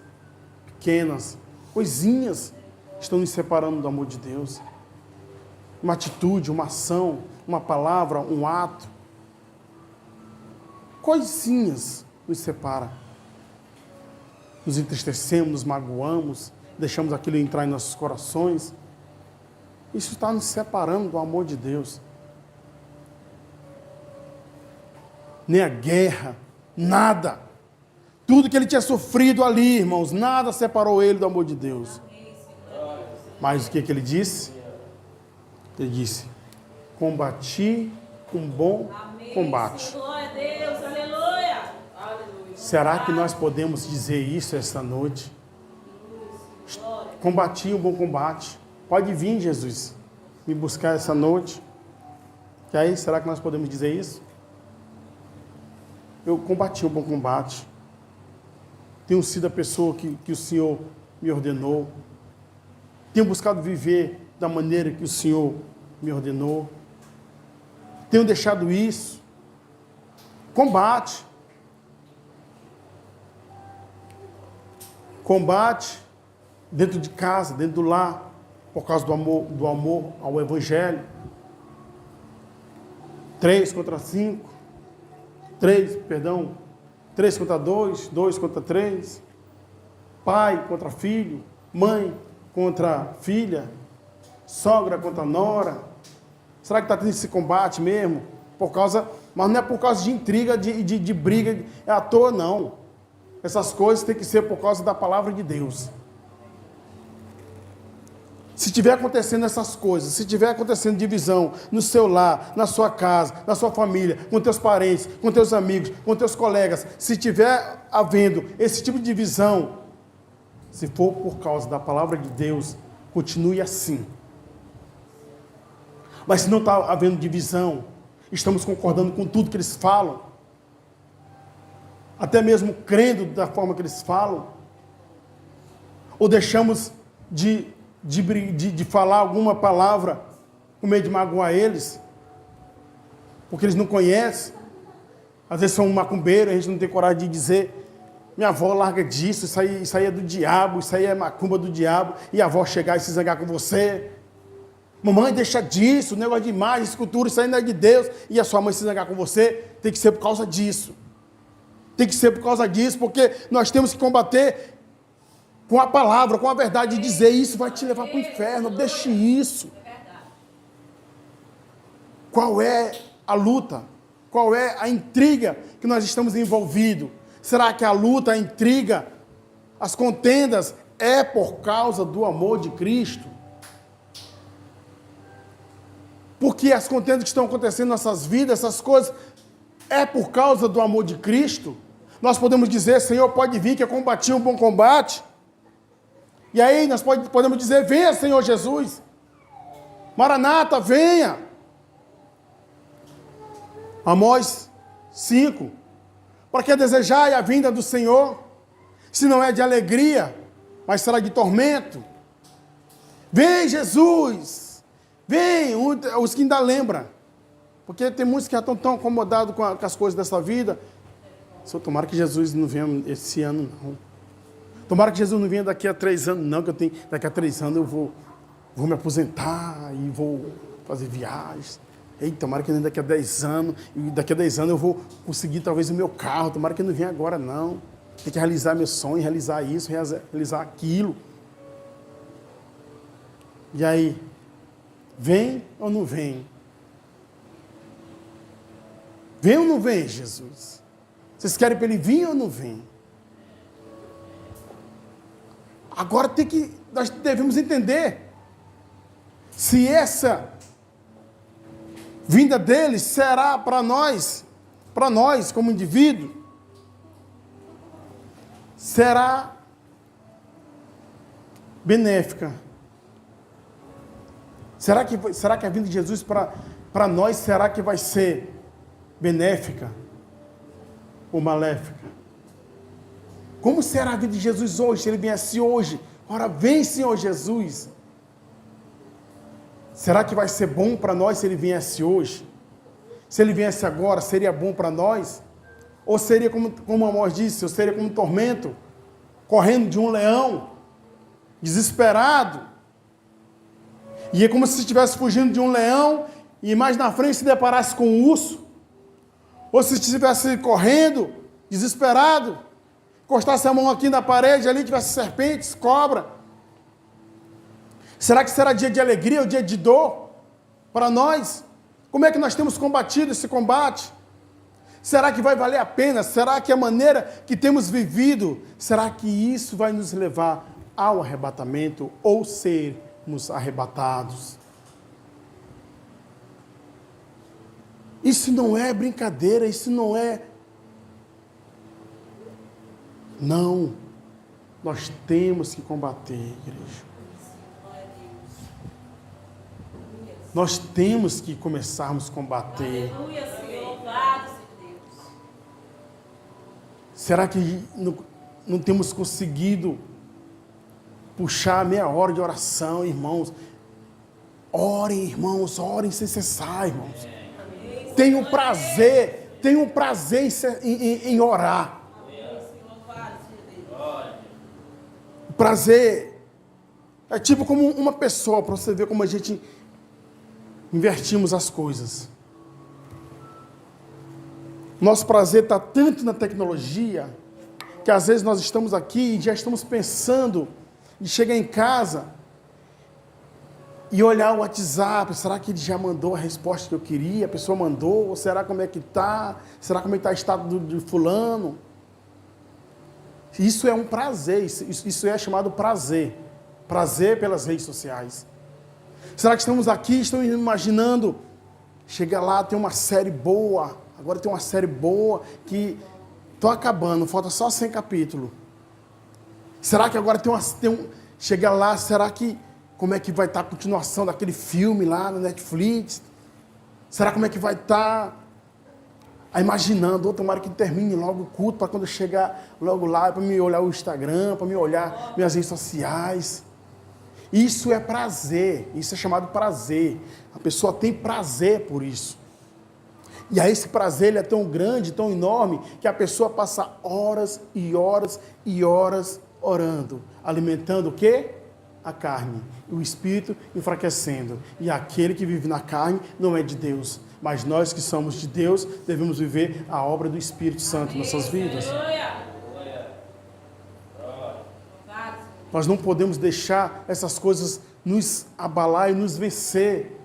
pequenas, Coisinhas estão nos separando do amor de Deus. Uma atitude, uma ação, uma palavra, um ato. Coisinhas nos separam. Nos entristecemos, nos magoamos, deixamos aquilo entrar em nossos corações. Isso está nos separando do amor de Deus. Nem a guerra, nada. Tudo que ele tinha sofrido ali, irmãos, nada separou ele do amor de Deus. Mas o que ele disse? Ele disse, combati um bom combate. Glória a Deus, aleluia. Será que nós podemos dizer isso esta noite? Combati um bom combate. Pode vir, Jesus, me buscar essa noite. E aí, será que nós podemos dizer isso? Eu combati um bom combate. Tenho sido a pessoa que o Senhor me ordenou. Tenho buscado viver da maneira que o Senhor me ordenou. Tenho deixado isso. Combate. Combate dentro de casa, dentro do lar, por causa do amor ao Evangelho. 3 contra 2, 2 contra 3. Pai contra filho, mãe contra filha, sogra contra nora. Será que está tendo esse combate mesmo? Mas não é por causa de intriga, de briga, é à toa, não. Essas coisas têm que ser por causa da palavra de Deus. Se estiver acontecendo essas coisas, se estiver acontecendo divisão no seu lar, na sua casa, na sua família, com teus parentes, com teus amigos, com teus colegas, se estiver havendo esse tipo de divisão, se for por causa da palavra de Deus, continue assim. Mas se não está havendo divisão, estamos concordando com tudo que eles falam, até mesmo crendo da forma que eles falam, ou deixamos de falar alguma palavra com medo de magoar eles, porque eles não conhecem. Às vezes são macumbeiros, a gente não tem coragem de dizer, minha avó larga disso, isso aí é do diabo, isso aí é macumba do diabo, e a avó chegar e se zangar com você. Mamãe, deixa disso, negócio de imagem, escultura, isso aí não é de Deus, e a sua mãe se zangar com você, tem que ser por causa disso. Tem que ser por causa disso, porque nós temos que combater com a palavra, com a verdade, e dizer isso vai te levar para o inferno, deixe isso. Qual é a luta? Qual é a intriga que nós estamos envolvidos? Será que a luta, a intriga, as contendas é por causa do amor de Cristo? Porque as contendas que estão acontecendo em nossas vidas, essas coisas, é por causa do amor de Cristo? Nós podemos dizer, Senhor, pode vir que eu combati um bom combate. E aí nós podemos dizer, venha, Senhor Jesus. Maranata, venha. Amós 5. Para que desejai a vinda do Senhor? Se não é de alegria, mas será de tormento. Vem, Jesus. Vem, os que ainda lembram. Porque tem muitos que já estão tão acomodados com as coisas dessa vida. Senhor, tomara que Jesus não venha esse ano, não. Tomara que Jesus não venha daqui a 3 anos, não, que daqui a 3 anos eu vou me aposentar e vou fazer viagens. Eita, tomara que nem daqui a 10 anos, e daqui a 10 anos eu vou conseguir talvez o meu carro, tomara que não venha agora, não. Tem que realizar meu sonho, realizar isso, realizar aquilo. E aí, vem ou não vem? Vem ou não vem, Jesus? Vocês querem para ele vir ou não vem? Agora nós devemos entender se essa vinda dele será para nós como indivíduo, será benéfica. Será que a vinda de Jesus para nós, será que vai ser benéfica ou maléfica? Como será a vida de Jesus hoje, se ele viesse hoje? Ora, vem, Senhor Jesus. Será que vai ser bom para nós se ele viesse hoje? Se ele viesse agora, seria bom para nós? Ou seria, como Amós disse, ou seria como um tormento, correndo de um leão? desesperado. E é como se estivesse fugindo de um leão e mais na frente se deparasse com um urso. Ou se estivesse correndo, desesperado, encostasse a mão aqui na parede, ali tivesse serpentes, cobra. Será que será dia de alegria ou dia de dor para nós? Como é que nós temos combatido esse combate? Será que vai valer a pena? Será que a maneira que temos vivido, será que isso vai nos levar ao arrebatamento ou sermos arrebatados? Isso não é brincadeira, isso não é... Não, nós temos que combater, igreja. Nós temos que começarmos a combater. Aleluia, Senhor. Louvado seja Deus. Será que não temos conseguido puxar meia hora de oração, irmãos? Orem, irmãos, orem sem cessar, irmãos. Tenham prazer em orar. O prazer é tipo como uma pessoa, para você ver como a gente invertimos as coisas. Nosso prazer está tanto na tecnologia, que às vezes nós estamos aqui e já estamos pensando em chegar em casa e olhar o WhatsApp. Será que ele já mandou a resposta que eu queria? A pessoa mandou? Ou será como é que está? Será como é que está o estado de fulano? Isso é um prazer, isso é chamado prazer. Prazer pelas redes sociais. Será que estamos aqui, estamos imaginando, chega lá, tem uma série boa, agora tem uma série boa que estou acabando, falta só 100 capítulos. Será que agora chega lá, será que, como é que vai estar a continuação daquele filme lá no Netflix? Será como é que vai estar? Aí imaginando, tomara que termine logo o culto, para quando eu chegar logo lá, para me olhar o Instagram, para me olhar minhas redes sociais. Isso é prazer, isso é chamado prazer. A pessoa tem prazer por isso. E aí esse prazer ele é tão grande, tão enorme, que a pessoa passa horas e horas e horas orando, alimentando o quê? A carne. E o espírito enfraquecendo. E aquele que vive na carne não é de Deus. Mas nós que somos de Deus, devemos viver a obra do Espírito Santo em nossas vidas. Nós não podemos deixar essas coisas nos abalar e nos vencer.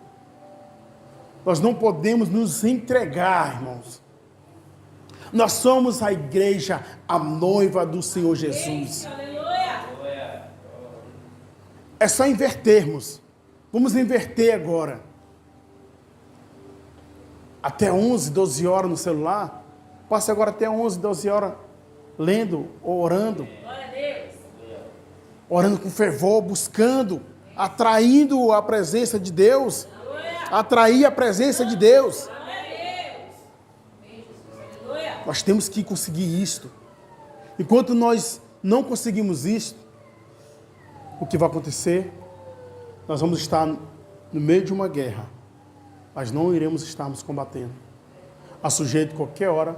Nós não podemos nos entregar, irmãos. Nós somos a igreja, a noiva do Senhor Jesus. É só invertermos. Vamos inverter agora. Até 11, 12 horas no celular. Passe agora até 11, 12 horas lendo ou orando. Orando com fervor, buscando, atraindo a presença de Deus. Atrair a presença de Deus. Nós temos que conseguir isto. Enquanto nós não conseguimos isto, o que vai acontecer? Nós vamos estar no meio de uma guerra, mas não iremos estarmos combatendo. A sujeito qualquer hora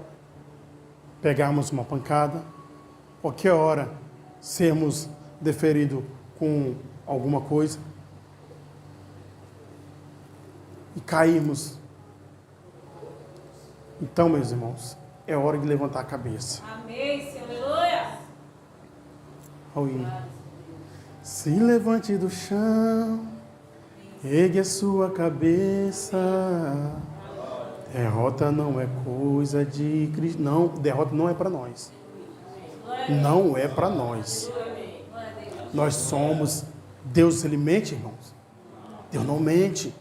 pegarmos uma pancada, qualquer hora sermos deferidos com alguma coisa e cairmos. Então, meus irmãos, é hora de levantar a cabeça. Amém, Senhor. Aleluia. Aleluia. Se levante do chão, ergue a sua cabeça. Derrota não é coisa de Cristo. Não, derrota não é para nós. Não é para nós. Nós somos... Deus, ele mente, irmãos. Deus não mente.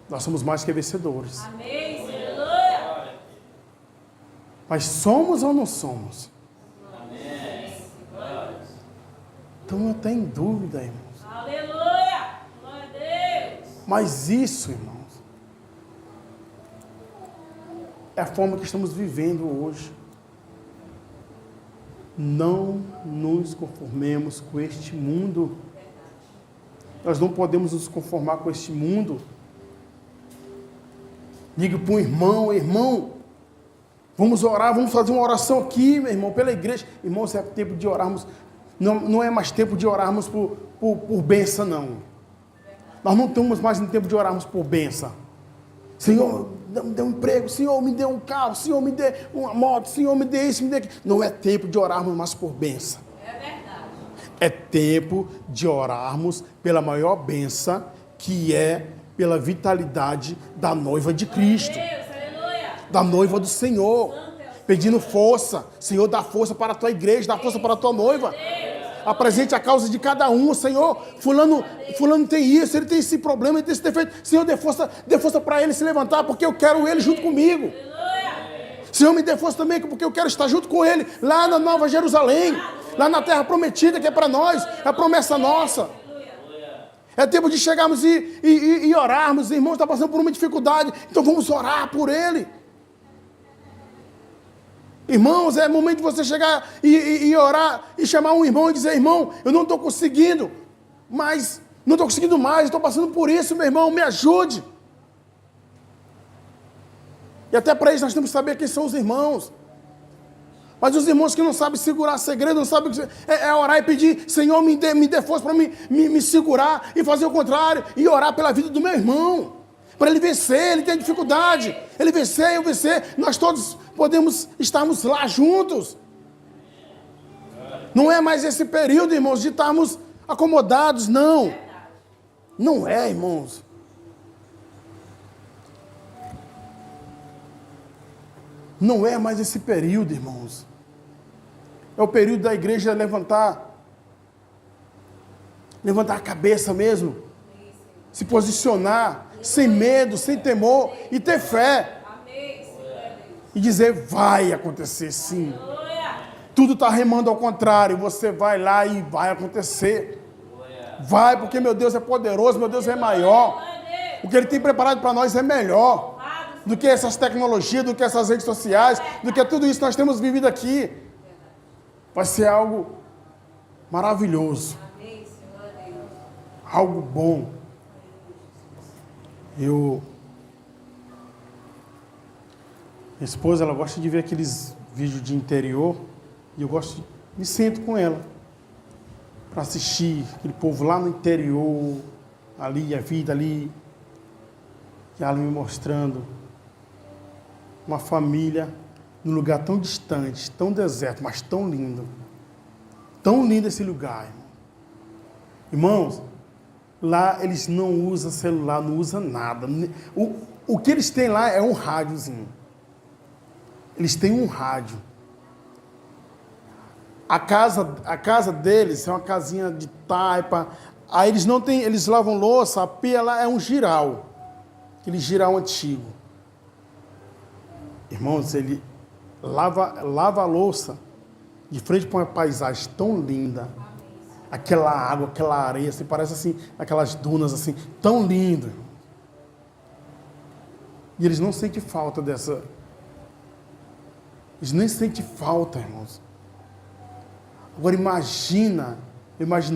Nós somos mais que vencedores. Amém, Senhor. Mas somos ou não somos? Então até em dúvida, irmãos. Aleluia! Glória a Deus! Mas isso, irmãos, é a forma que estamos vivendo hoje. Não nos conformemos com este mundo. Nós não podemos nos conformar com este mundo. Diga para um irmão, irmão, vamos orar, vamos fazer uma oração aqui, meu irmão, pela igreja. Irmãos, é tempo de orarmos Não é mais tempo de orarmos por bênção, não. Nós não estamos mais no tempo de orarmos por bênção. Senhor, me dê um emprego, Senhor, me dê um carro, Senhor, me dê uma moto, Senhor, me dê isso, me dê aquilo. Não é tempo de orarmos mais por bênção. É verdade. É tempo de orarmos pela maior bênção, que é pela vitalidade da noiva de Cristo. Deus, aleluia. Da noiva do Senhor. Pedindo força. Senhor, dá força para a tua igreja, dá força para a tua noiva. Apresente a causa de cada um, Senhor. Fulano tem isso, ele tem esse problema, ele tem esse defeito. Senhor, dê força para ele se levantar, porque eu quero ele junto comigo. Senhor, me dê força também, porque eu quero estar junto com ele, lá na Nova Jerusalém, lá na terra prometida, que é para nós, é a promessa nossa. É tempo de chegarmos e orarmos. Irmão, está passando por uma dificuldade, então vamos orar por ele. Irmãos, é momento de você chegar e orar e chamar um irmão e dizer: irmão, eu não estou conseguindo, mas não estou conseguindo mais, estou passando por isso, meu irmão, me ajude. E até para isso nós temos que saber quem são os irmãos. Mas os irmãos que não sabem segurar segredo, não sabem orar e pedir: Senhor, me dê força para me segurar e fazer o contrário, e orar pela vida do meu irmão. Para ele vencer, ele tem dificuldade. Ele vencer, eu vencer. Nós todos podemos estarmos lá juntos. Não é mais esse período, irmãos, de estarmos acomodados, não. Não é, irmãos. Não é mais esse período, irmãos. É o período da igreja levantar a cabeça mesmo. Se posicionar, sem medo, sem temor, e ter fé. E dizer: vai acontecer sim. Tudo está remando ao contrário, você vai lá e vai acontecer. Vai, porque meu Deus é poderoso, meu Deus é maior. O que Ele tem preparado para nós é melhor do que essas tecnologias, do que essas redes sociais, do que tudo isso que nós temos vivido aqui. Vai ser algo maravilhoso. Algo bom. Minha esposa, ela gosta de ver aqueles vídeos de interior, e eu me sento com ela para assistir aquele povo lá no interior, ali, a vida ali, e ela me mostrando uma família num lugar tão distante, tão deserto, mas tão lindo. Tão lindo esse lugar, irmãos. Lá eles não usam celular, não usam nada. O que eles têm lá é um rádiozinho. Eles têm um rádio. A casa deles é uma casinha de taipa. Aí eles lavam louça, a pia lá é um giral. Aquele giral antigo. Irmãos, ele lava a louça de frente para uma paisagem tão linda. Aquela água, aquela areia, assim, parece assim, aquelas dunas assim, tão lindo. E eles não sentem falta dessa. Eles nem sentem falta, irmãos. Agora imagina,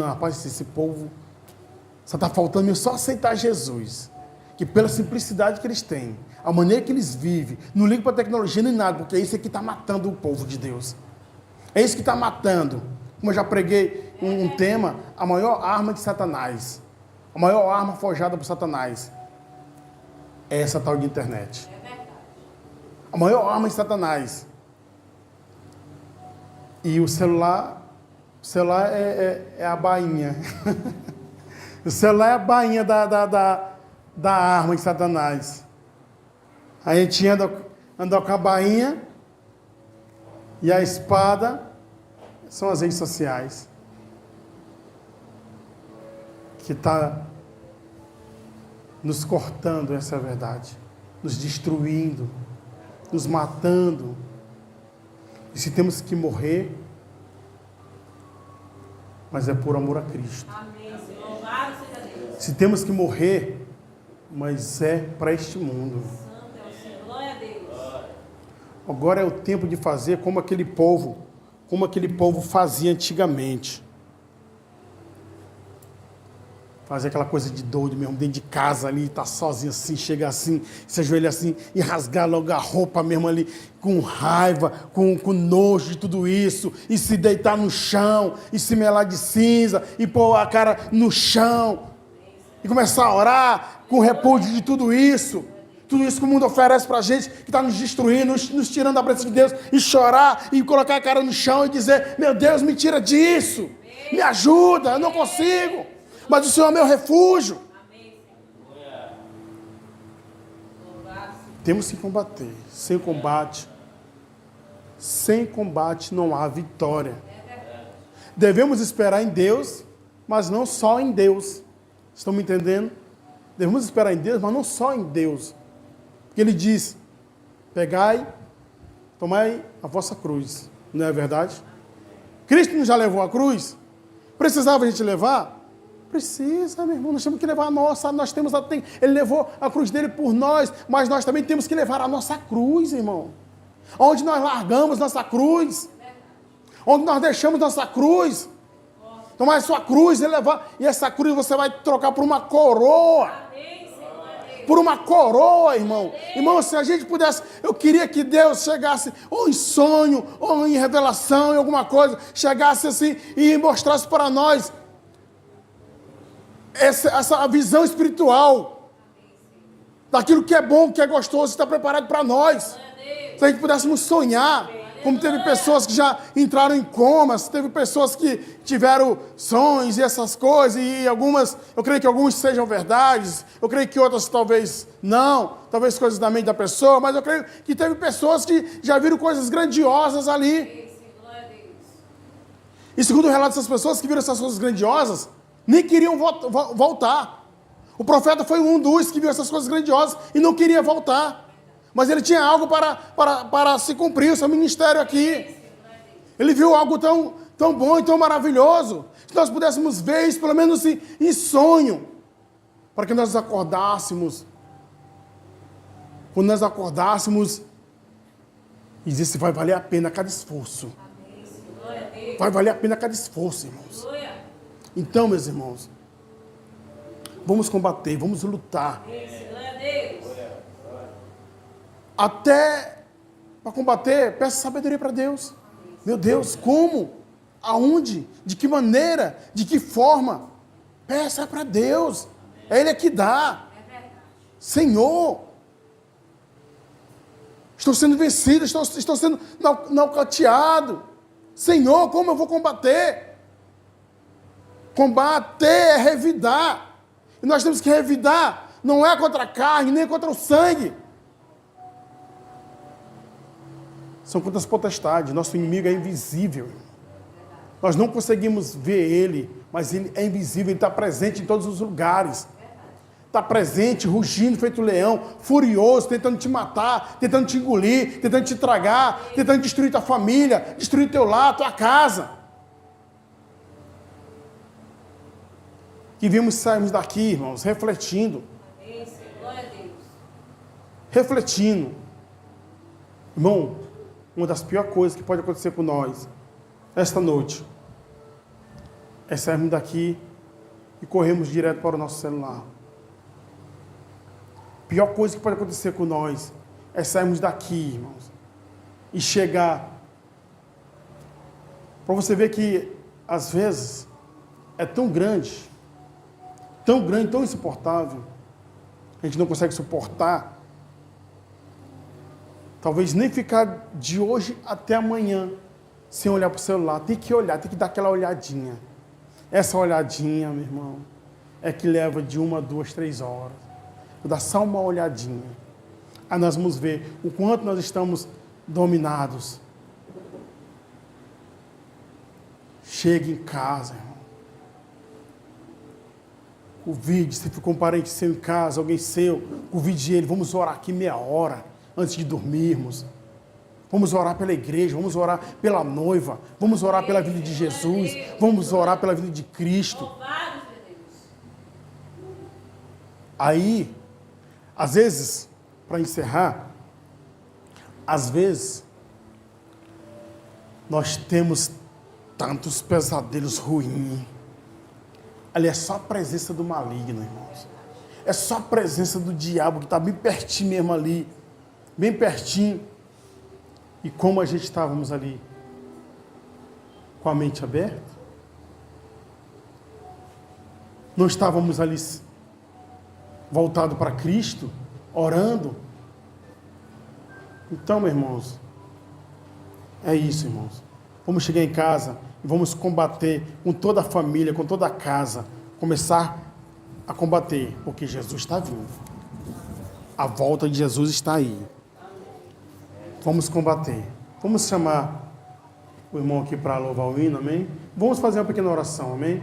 rapaz, esse povo só está faltando mesmo só aceitar Jesus. Que pela simplicidade que eles têm, a maneira que eles vivem, não ligam para a tecnologia nem nada, porque é isso que está matando o povo de Deus. É isso que está matando. Como eu já preguei um tema, a maior arma de Satanás, a maior arma forjada por Satanás, é essa tal de internet. A maior arma de Satanás. E o celular é a bainha. O celular é a bainha da arma de Satanás. A gente anda com a bainha e a espada são as redes sociais. Que está nos cortando, essa é a verdade. Nos destruindo, nos matando. E se temos que morrer, mas é por amor a Cristo. Amém, Senhor. Louvado seja Deus. Se temos que morrer, mas é para este mundo. Santo é o Senhor. Glória a Deus. Agora é o tempo de fazer como aquele povo fazia antigamente. Fazer aquela coisa de doido mesmo, dentro de casa ali, tá sozinho assim, chega assim, se ajoelha assim e rasgar logo a roupa mesmo ali, com raiva, com nojo de tudo isso, e se deitar no chão, e se melar de cinza, e pôr a cara no chão, e começar a orar com repúdio de tudo isso que o mundo oferece pra gente, que está nos destruindo, nos tirando da presença de Deus, e chorar, e colocar a cara no chão e dizer, meu Deus, me tira disso, me ajuda, eu não consigo. Mas o Senhor é meu refúgio. Temos que combater. Sem combate não há vitória. Devemos esperar em Deus, mas não só em Deus. Estão me entendendo? Devemos esperar em Deus, mas não só em Deus. Porque Ele diz, pegai, tomai a vossa cruz. Não é verdade? Cristo não já levou a cruz? Precisava a gente levar? Precisa, meu irmão, nós temos que levar a nossa, Ele levou a cruz dele por nós, mas nós também temos que levar a nossa cruz, irmão. Onde nós largamos nossa cruz, onde nós deixamos nossa cruz, tomar a sua cruz e levar, e essa cruz você vai trocar por uma coroa. Por uma coroa, irmão. Irmão, se a gente pudesse, eu queria que Deus chegasse, ou em sonho, ou em revelação, em alguma coisa, chegasse assim e mostrasse para nós essa visão espiritual daquilo que é bom, que é gostoso, está preparado para nós. Se a gente pudéssemos sonhar, como teve pessoas que já entraram em comas, teve pessoas que tiveram sonhos e essas coisas, e algumas, eu creio que alguns sejam verdades, eu creio que outras talvez não, talvez coisas da mente da pessoa, mas eu creio que teve pessoas que já viram coisas grandiosas ali. E segundo o relato dessas pessoas que viram essas coisas grandiosas, nem queriam voltar. O profeta foi um dos que viu essas coisas grandiosas e não queria voltar. Mas ele tinha algo para se cumprir, o seu ministério aqui. Ele viu algo tão bom e tão maravilhoso. Se nós pudéssemos ver isso, pelo menos em sonho, para que nós acordássemos. Quando nós acordássemos, e disse, vai valer a pena cada esforço. Vai valer a pena cada esforço, irmãos. Então, meus irmãos, vamos combater, vamos lutar. Até para combater, peça sabedoria para Deus. Meu Deus, como? Aonde? De que maneira? De que forma? Peça para Deus. É Ele que dá. Senhor, estou sendo vencido, estou sendo nocauteado. Senhor, como eu vou combater? Combater é revidar. E nós temos que revidar. Não é contra a carne, nem contra o sangue. São contra as potestades. Nosso inimigo é invisível. Nós não conseguimos ver ele, mas ele é invisível, ele está presente em todos os lugares. Está presente, rugindo, feito leão, furioso, tentando te matar, tentando te engolir, tentando te tragar, tentando destruir tua família, destruir teu lar, tua casa. Que vimos sairmos daqui, irmãos, refletindo. Refletindo. Irmão, uma das piores coisas que pode acontecer com nós, esta noite, é sairmos daqui e corrermos direto para o nosso celular. A pior coisa que pode acontecer com nós é sairmos daqui, irmãos, e chegar. Para você ver que, às vezes, é tão grande, tão insuportável, a gente não consegue suportar, talvez nem ficar de hoje até amanhã sem olhar para o celular. Tem que olhar, tem que dar aquela olhadinha. Essa olhadinha, meu irmão, é que leva de 1, 2, 3 horas. Vou dar só uma olhadinha. Aí nós vamos ver o quanto nós estamos dominados. Chega em casa, irmão. Convide, se ficou um parente seu em casa, alguém seu, convide ele, vamos orar aqui meia hora antes de dormirmos. Vamos orar pela igreja, vamos orar pela noiva, vamos orar pela vida de Jesus, vamos orar pela vida de Cristo. Aí, às vezes, para encerrar, às vezes, nós temos tantos pesadelos ruins, Ali é só a presença do maligno, irmãos. É só a presença do diabo que está bem pertinho mesmo ali. Bem pertinho. E como a gente estávamos ali com a mente aberta, não estávamos ali voltados para Cristo, orando. Então, meus irmãos, é isso, irmãos. Vamos chegar em casa e vamos combater com toda a família, com toda a casa. Começar a combater, porque Jesus está vindo. A volta de Jesus está aí. Vamos combater. Vamos chamar o irmão aqui para louvar o hino, amém? Vamos fazer uma pequena oração, amém?